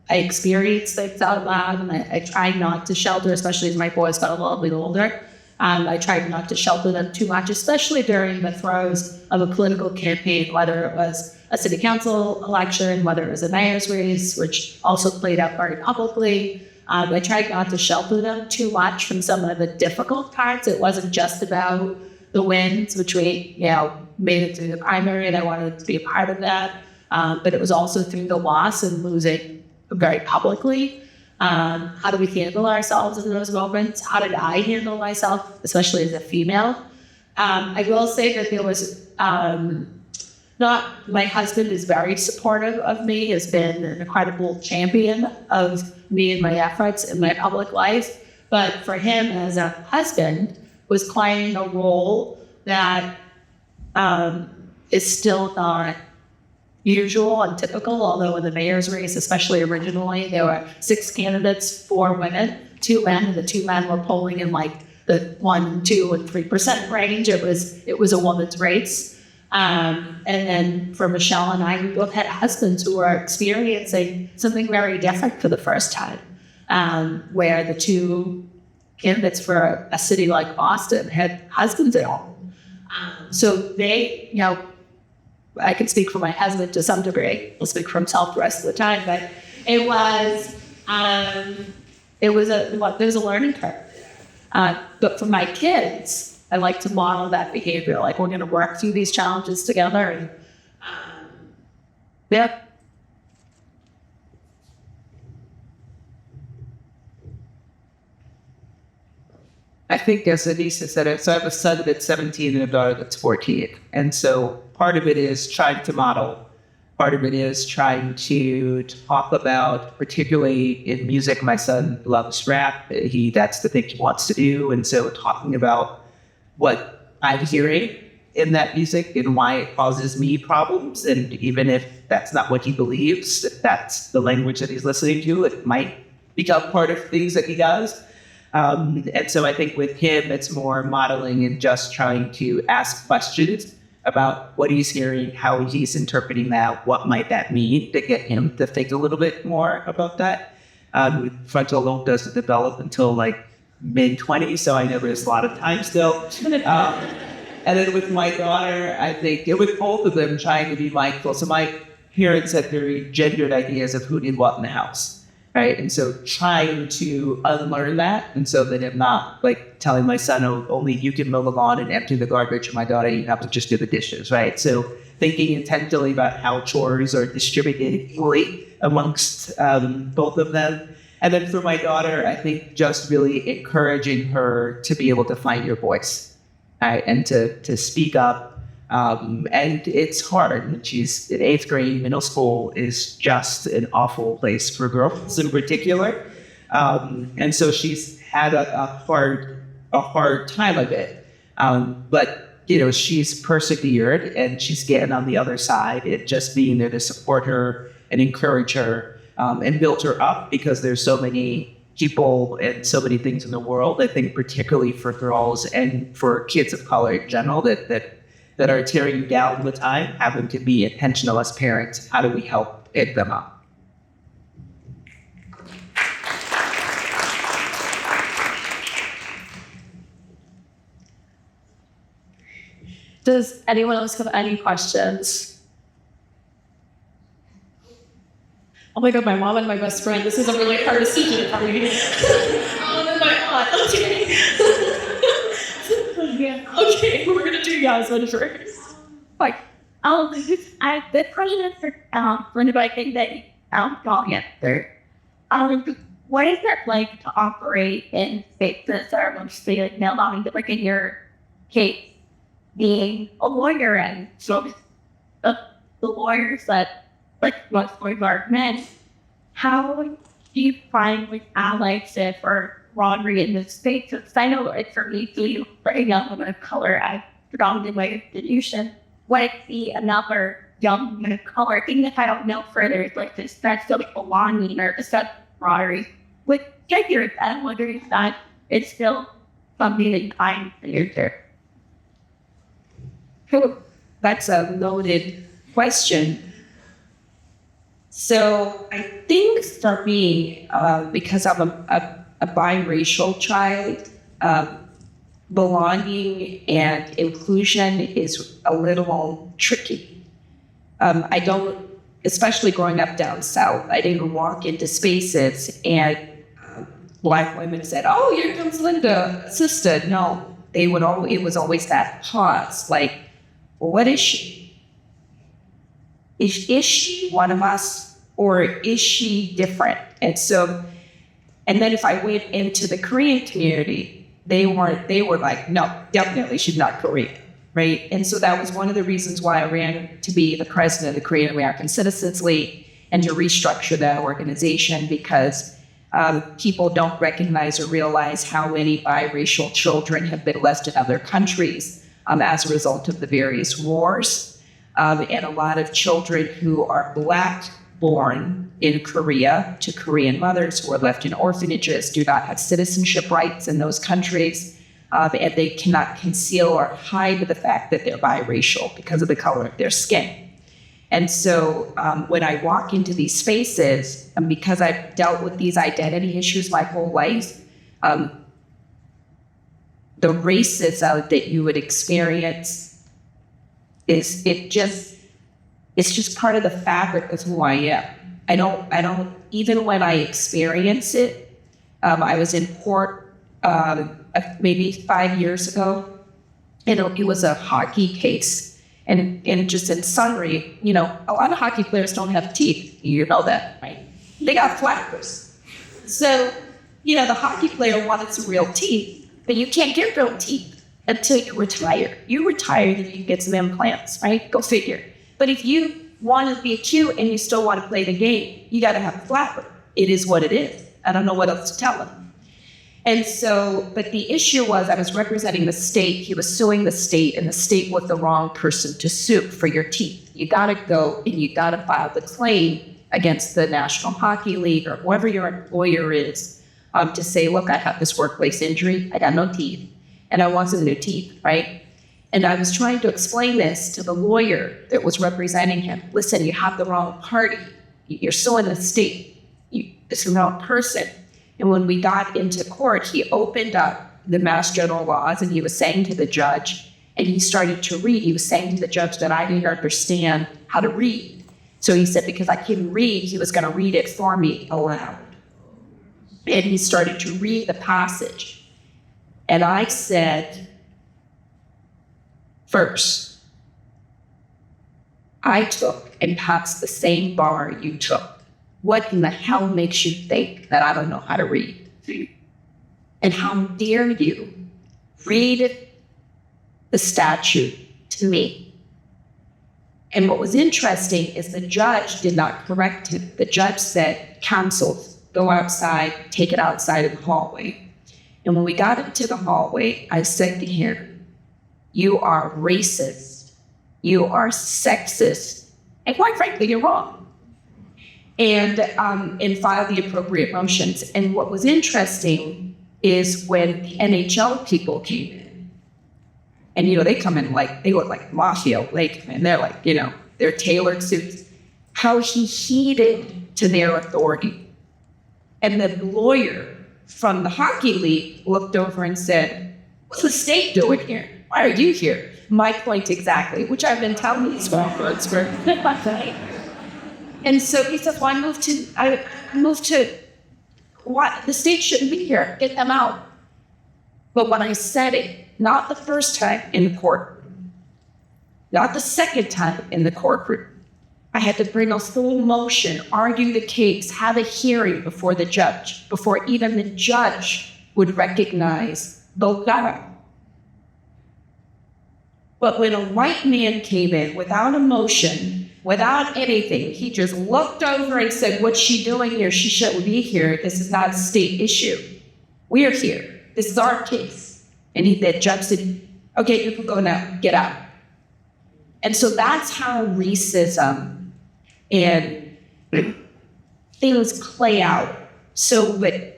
experience things out loud, and I try not to shelter, especially as my boys got a little bit older. I tried not to shelter them too much, especially during the throes of a political campaign, whether it was a city council election, whether it was a mayor's race, which also played out very publicly. I tried not to shelter them too much from some of the difficult parts. It wasn't just about the wins, which we, made it through the primary, and I wanted to be a part of that. But it was also through the loss and losing very publicly. How do we handle ourselves in those moments? How did I handle myself, especially as a female? I will say that there was my husband is very supportive of me, has been an incredible champion of me and my efforts in my public life. But for him as a husband was playing a role that is still not usual and typical, although in the mayor's race, especially originally, there were 6 candidates, 4 women, 2 men, and the 2 men were polling in like the 1%, 2%, and 3% range. It was a woman's race. And then for Michelle and I, we both had husbands who were experiencing something very different for the first time, where the 2 candidates for a city like Boston had husbands at home. So they, I can speak for my husband to some degree. He'll speak for himself the rest of the time, but there's a learning curve. But for my kids, I like to model that behavior. Like, we're going to work through these challenges together, and yeah. I think, as Anissa said it, so I have a son that's 17 and a daughter that's 14. And so part of it is trying to model. Part of it is trying to talk about, particularly in music, my son loves rap. That's the thing he wants to do. And so talking about what I'm hearing in that music and why it causes me problems. And even if that's not what he believes, if that's the language that he's listening to, it might become part of things that he does. And so I think with him, it's more modeling and just trying to ask questions about what he's hearing, how he's interpreting that, what might that mean, to get him to think a little bit more about that. Frontal lobe doesn't develop until like mid-20s, so I know there's a lot of time still. And then with my daughter, I think, with both of them trying to be mindful. So my parents had very gendered ideas of who did what in the house. Right. And so trying to unlearn that. And so that I'm not like telling my son, oh, only you can mow the lawn and empty the garbage, and my daughter, you have to just do the dishes. Right. So thinking intentionally about how chores are distributed equally amongst both of them. And then for my daughter, I think just really encouraging her to be able to find your voice, right, and to speak up. And it's hard. She's in 8th grade. Middle school is just an awful place for girls in particular. And so she's had a hard time of it. But, she's persevered, and she's getting on the other side. It just being there to support her and encourage her, and build her up, because there's so many people and so many things in the world, I think, particularly for girls and for kids of color in general, that are tearing you down all the time, having to be intentional as parents. How do we help pick them up? Does anyone else have any questions? Oh my God, my mom and my best friend. This is a really hard decision for me. My aunt. Okay. Okay, we're gonna do guys first. Like, the question for anybody that don't answer. What is it like to operate in spaces that are mostly like male dominated, like in your case, being a lawyer, and so the lawyers that most lawyers are men? How do you find allies or camaraderie in this space? Because I know, for me, being a young woman of color, I predominantly my institution. When I see another young woman of color, even if I don't know further, it's like this sense of belonging or this sense of camaraderie with figures. I'm wondering if that is still something that you find in your church. That's a loaded question. So I think for me, because I'm a biracial child, belonging and inclusion is a little tricky. I don't, especially growing up down south, I didn't walk into spaces and Black women said, "Oh, here comes Linda, sister." No, they would it was always that pause, like, well, what is she? Is she one of us, or is she different? And then if I went into the Korean community, they were like, no, definitely she's not Korean, right? And so that was one of the reasons why I ran to be the president of the Korean American Citizens League and to restructure that organization, because people don't recognize or realize how many biracial children have been left in other countries as a result of the various wars. And a lot of children who are Black born in Korea to Korean mothers who are left in orphanages do not have citizenship rights in those countries. And they cannot conceal or hide the fact that they're biracial because of the color of their skin. And so when I walk into these spaces, and because I've dealt with these identity issues my whole life, the racism that you would experience it's just part of the fabric of who I am. I don't even when I experience it. I was in court maybe 5 years ago, and it was a hockey case. And just in summary, a lot of hockey players don't have teeth. You know that, right? They got flappers. So, the hockey player wanted some real teeth, but you can't get real teeth until you retire. You retire, then you get some implants, right? Go figure. But if you want to be cute and you still want to play the game, you got to have a flapper. It is what it is. I don't know what else to tell them. And so, but the issue was I was representing the state. He was suing the state, and the state was the wrong person to sue for your teeth. You got to go and you got to file the claim against the National Hockey League or whoever your employer is to say, look, I have this workplace injury. I got no teeth, and I want some new teeth, right? And I was trying to explain this to the lawyer that was representing him. Listen, you have the wrong party. You're suing the state. It's the wrong person. And when we got into court, he opened up the Mass General laws, and he was saying to the judge, and he started to read. He was saying to the judge that I didn't understand how to read. So he said, because I couldn't read, he was going to read it for me aloud. And he started to read the passage. And I said, first, I took and passed the same bar you took. What in the hell makes you think that I don't know how to read? And how dare you read the statute to me? And what was interesting is the judge did not correct him. The judge said, counsel, go outside, take it outside of the hallway. And when we got into the hallway, I said to him, you are racist, you are sexist, and quite frankly, you're wrong. And file the appropriate motions. And what was interesting is when the NHL people came in, and they come in they look like mafia. They come in, they're like, they're tailored suits. How he heeded to their authority. And the lawyer from the hockey league looked over and said, what's the state doing here? Why are you here? My point exactly, which I've been telling these folks for And so he said, well, I moved to what? The state shouldn't be here. Get them out. But when I said it, not the first time in the courtroom, not the second time in the courtroom, I had to bring a full motion, argue the case, have a hearing before the judge, before even the judge would recognize the law. But when a white man came in without a motion, without anything, he just looked over and said, what's she doing here? She shouldn't be here. This is not a state issue. We're here. This is our case. And the judge said, okay, you can go now. Get out. And so that's how racism and things play out. So, but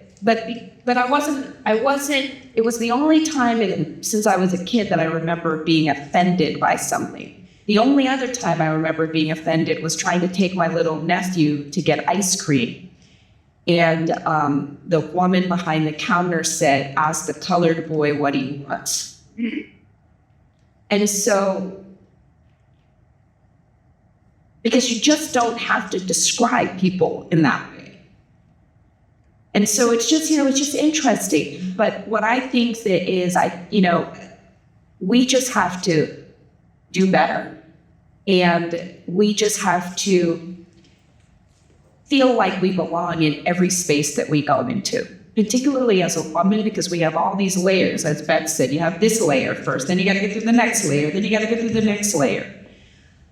I wasn't, it was the only time since I was a kid that I remember being offended by something. The only other time I remember being offended was trying to take my little nephew to get ice cream. And the woman behind the counter said, ask the colored boy what he wants. And so, because you just don't have to describe people in that way. And so it's just, it's just interesting. But what I think that is, we just have to do better. And we just have to feel like we belong in every space that we go into, particularly as a woman, because we have all these layers. As Beth said, you have this layer first, then you got to get through the next layer, then you got to get through the next layer.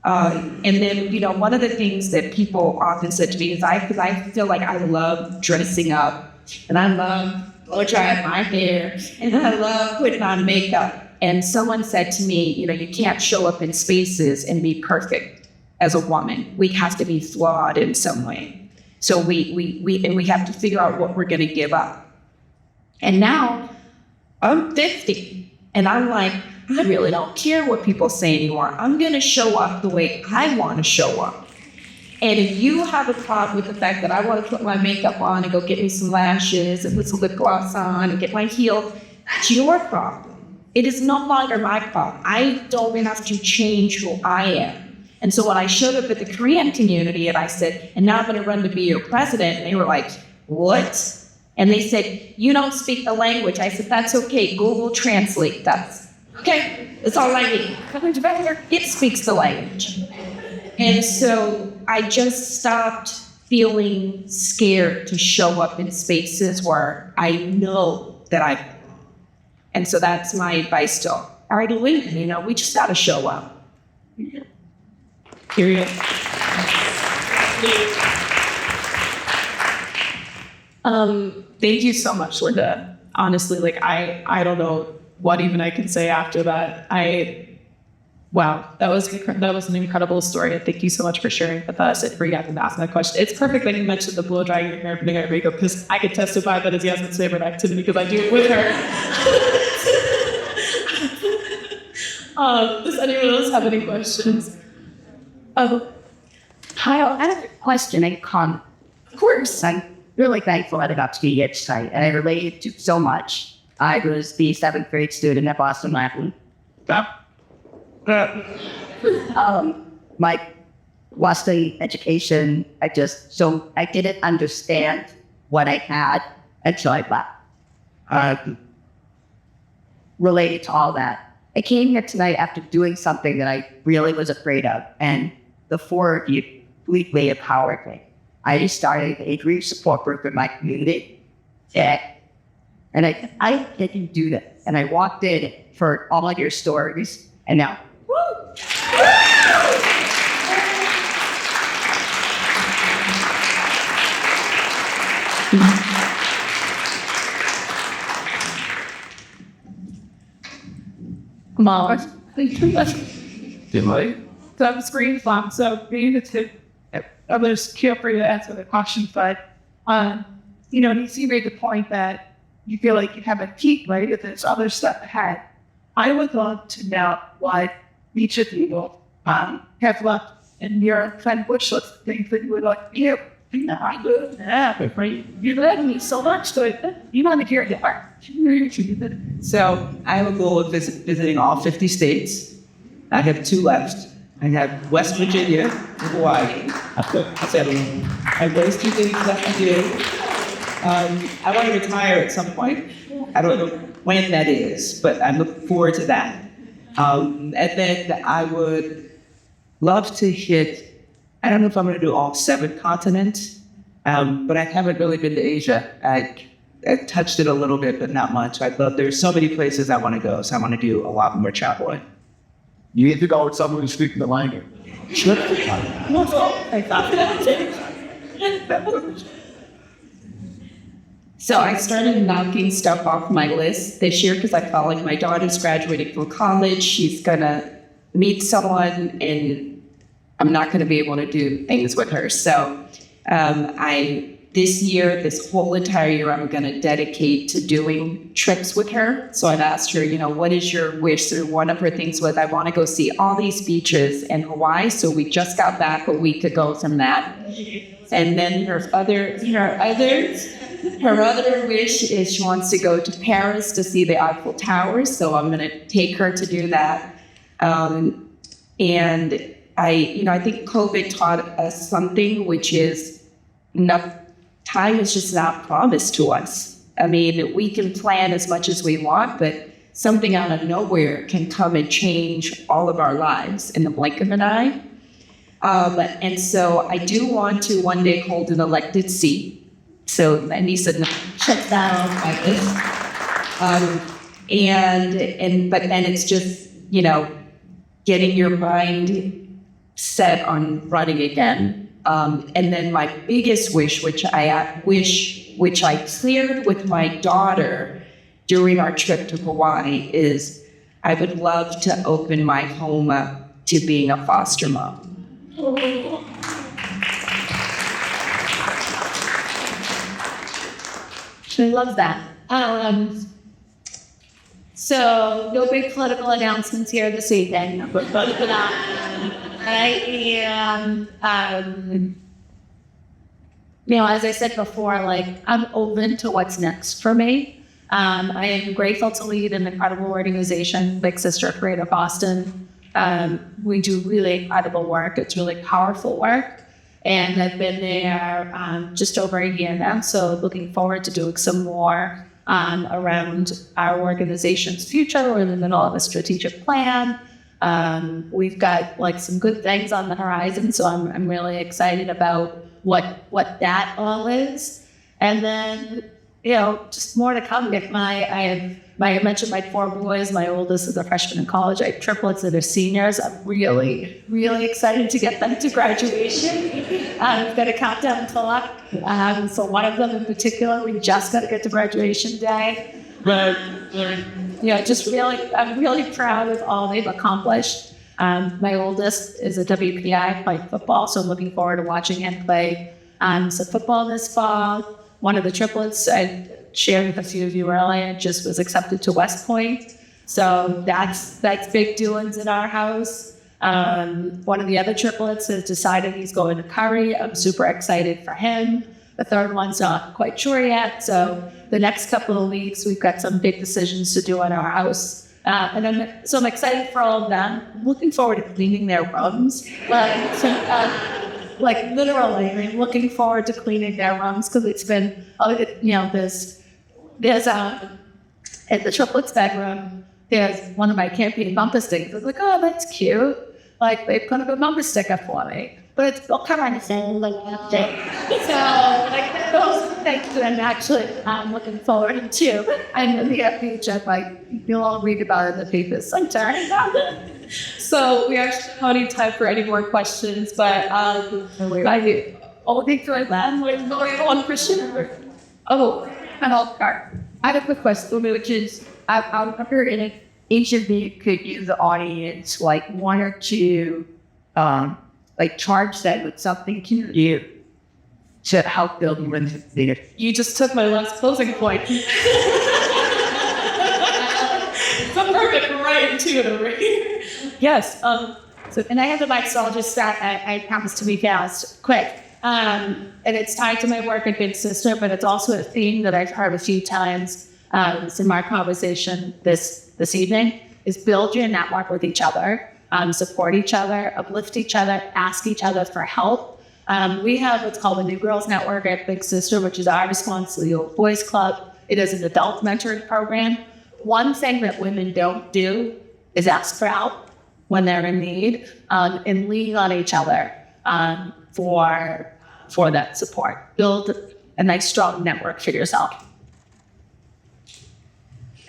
And then, one of the things that people often said to me is, because I feel like I love dressing up, and I love blow drying my hair, and I love putting on makeup. And someone said to me, you can't show up in spaces and be perfect as a woman. We have to be flawed in some way. So we have to figure out what we're going to give up. And now I'm 50, and I'm like, I really don't care what people say anymore. I'm going to show up the way I want to show up. And if you have a problem with the fact that I want to put my makeup on and go get me some lashes and put some lip gloss on and get my heels, that's your problem. It is no longer my problem. I don't have to change who I am. And so when I showed up at the Korean community and I said, and now I'm going to run to be your president, and they were like, what? And they said, you don't speak the language. I said, that's okay. Google Translate. That's okay. That's all I need. It speaks the language. And so I just stopped feeling scared to show up in spaces where I know that I belong. And so that's my advice to our women. We just got to show up. Period. Thank you so much, Linda. Honestly, I don't know what even I can say after that. Wow, that was an incredible story. And thank you so much for sharing with us and for asking that question. It's perfect that you mentioned the blow drying your hair and putting on makeup, because I could testify that it's Yasmin's favorite activity because I do it with her. Does anyone else have any questions? Hi, I have a question and comment. Of course. I'm really thankful that I got to be here tonight, and I related to so much. I was the 7th grade student at Boston Latin. My Boston education, I didn't understand what I had until I left. Related to all that, I came here tonight after doing something that I really was afraid of, and the four of you completely empowered me. I started a grief support group in my community, and I didn't do this. And I walked in for all of your stories, and now, woo! Mom. Delay? So I'm screen flop, so maybe to others feel free to answer the question, but you see made the point that you feel like you haven't peaked, right? If there's other stuff ahead. I would love to know what each of you have left in your kind of wish list of things that you would like to do. I would have, right? You led me so much to it. You want to hear it more. So I have a goal of visiting all 50 states. I have 2 left. I have West Virginia and Hawaii. I have those 2 things left to do. I want to retire at some point. I don't know when that is, but I'm looking forward to that. And then I would love to hit, I don't know if I'm going to do all 7 continents, but I haven't really been to Asia. I touched it a little bit, but not much. There's so many places I want to go, so I want to do a lot more traveling. You need to go with someone who's speaking the language. So I started knocking stuff off my list this year because I felt like my daughter's graduating from college. She's going to meet someone, and I'm not going to be able to do things with her. So this whole entire year, I'm going to dedicate to doing trips with her. So I've asked her, what is your wish? So one of her things was, I want to go see all these beaches in Hawaii. So we just got back a week ago from that. And then her other wish is she wants to go to Paris to see the Eiffel Tower. So I'm going to take her to do that. And I think COVID taught us something, which is enough time is just not promised to us. I mean, we can plan as much as we want, but something out of nowhere can come and change all of our lives in the blink of an eye. And so I do want to one day hold an elected seat. So my niece said, no, shut down like this. But then it's just, getting your mind set on running again. And then my biggest wish, which I cleared with my daughter during our trip to Hawaii, is I would love to open my home up to being a foster mom. I love that. So no big political announcements here this evening. I am, as I said before, I'm open to what's next for me. I am grateful to lead an incredible organization, Big Sister Creative Boston. We do really incredible work. It's really powerful work. And I've been there just over a year now, so looking forward to doing some more around our organization's future. We're in the middle of a strategic plan. We've got some good things on the horizon, so I'm really excited about what that all is. And then, just more to come. I mentioned my 4 boys. My oldest is a freshman in college. I have triplets that are seniors. I'm really, really excited to get them to graduation. I've got a countdown clock. So one of them in particular, we just got to get to graduation day. But, I'm really proud of all they've accomplished. My oldest is a WPI playing football, so I'm looking forward to watching him play some football this fall. One of the triplets I shared with a few of you earlier just was accepted to West Point. So that's big doings in our house. One of the other triplets has decided he's going to Curry. I'm super excited for him. The third one's not quite sure yet. So the next couple of weeks, we've got some big decisions to do in our house. I'm excited for all of them. I'm looking forward to cleaning their rooms. Literally, I'm looking forward to cleaning their rooms because it's been, there's at the triplets bedroom, there's one of my campaign bumper stickers. I was like, oh, that's cute. They put up a bumper sticker for me. But it's all kind of thing, those things that I'm actually looking forward to. And in the future, you'll all read about it in the papers sometime. So we actually don't have time for any more questions, but one question. I have a quick question, which is, I wonder if each of you could use the audience, 1 or 2, charge them with something to do to help build your theater. You just took my last closing point. It's a perfect right into it, right? Yes. And I have the mic, so I'll just start. I promise to be fast, quick. And it's tied to my work at Big Sister, but it's also a theme that I've heard a few times in my conversation this evening, is build your network with each other, support each other, uplift each other, ask each other for help. We have what's called the New Girls Network at Big Sister, which is our response to the Old Boys Club. It is an adult mentoring program. One thing that women don't do is ask for help when they're in need, and lean on each other for that support. Build a nice, strong network for yourself.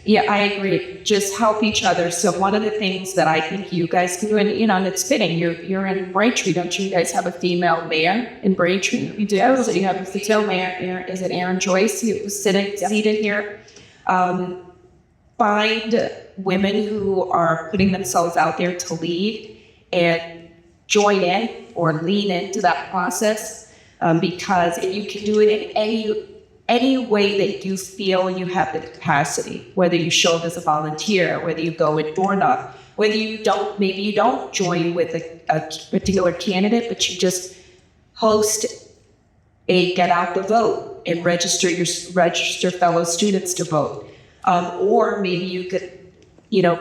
Yeah, I agree. Just help each other. So one of the things that I think you guys can do, and it's fitting, you're in Braintree, don't you? You guys have a female mayor in Braintree? You do. So you have a female mayor. Is it Erin Joyce who was seated here? Find women who are putting themselves out there to lead and join in or lean into that process, because if you can do it in any way that you feel you have the capacity, whether you show up as a volunteer, whether you go and door knock, whether maybe you don't join with a particular candidate, but you just host get out the vote and register fellow students to vote. Or maybe you could,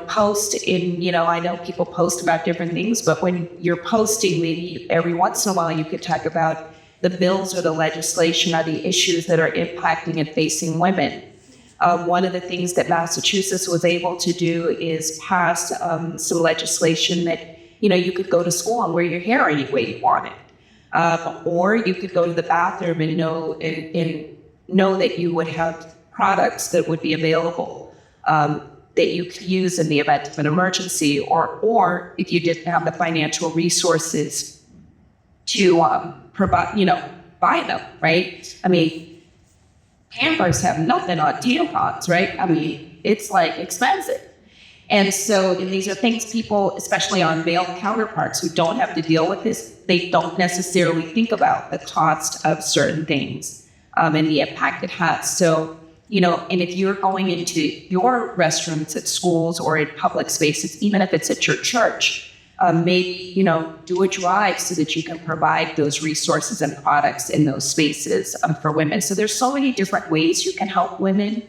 post in, I know people post about different things, but when you're posting, maybe every once in a while you could talk about the bills or the legislation or the issues that are impacting and facing women. One of the things that Massachusetts was able to do is pass some legislation that, you could go to school and wear your hair any way you wanted. Or you could go to the bathroom and know that you would have products that would be available that you could use in the event of an emergency, or if you didn't have the financial resources to provide, buy them, right? I mean, Pampers have nothing on tampons, right? I mean, it's like expensive. And these are things people, especially our male counterparts who don't have to deal with this, they don't necessarily think about the cost of certain things and the impact it has. So, and if you're going into your restrooms at schools or in public spaces, even if it's at your church, maybe, do a drive so that you can provide those resources and products in those spaces for women. So there's so many different ways you can help women.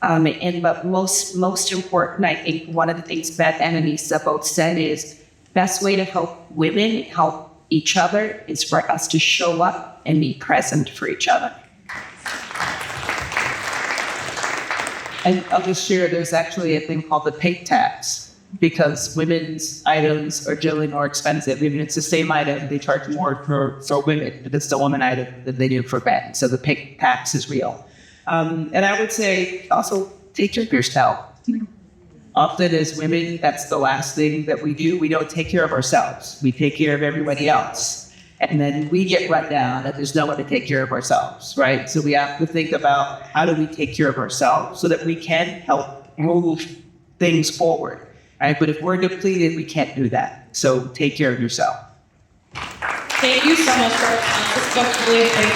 But most important, I think one of the things Beth and Anissa both said is best way to help women, help each other, is for us to show up and be present for each other. And I'll just share, there's actually a thing called the pink tax, because women's items are generally more expensive. I mean, it's the same item, they charge more for women, but it's the woman item than they do for men. So the pink tax is real. And I would say also take care of yourself. Often as women, that's the last thing that we do. We don't take care of ourselves. We take care of everybody else. And then we get run down and there's no one to take care of ourselves, right? So we have to think about how do we take care of ourselves so that we can help move things forward, right? But if we're depleted, we can't do that. So take care of yourself. Thank you so much for this was really great.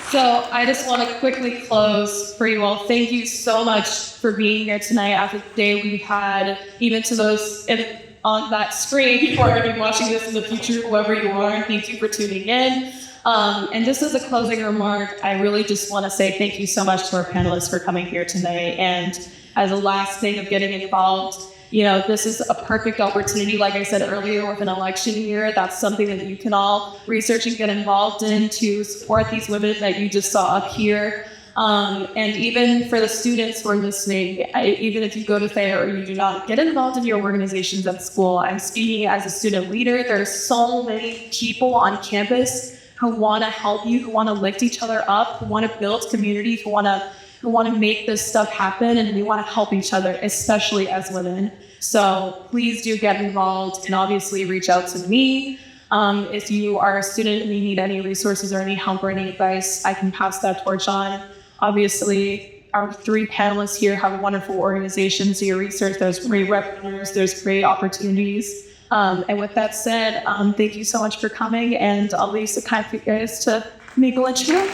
So I just want to quickly close for you all. Thank you so much for being here tonight after the day we've had, even to those on that screen who are going to be watching this in the future, whoever you are, thank you for tuning in. And just as a closing remark, I really just want to say thank you so much to our panelists for coming here tonight. And as a last thing of getting involved, this is a perfect opportunity, like I said earlier, with an election year. That's something that you can all research and get involved in to support these women that you just saw up here. And even for the students who are listening, even if you go to Thayer or you do not, get involved in your organizations at school. I'm speaking as a student leader. There's so many people on campus who want to help you, who want to lift each other up, who want to build community, who want to make this stuff happen, and we want to help each other, especially as women. So please do get involved and obviously reach out to me. If you are a student and you need any resources or any help or any advice, I can pass that torch on. Obviously, our three panelists here have wonderful organizations. So your research, there's great webinars, there's great opportunities. And with that said, thank you so much for coming, and I'll leave some time for you guys to make a lunch meal.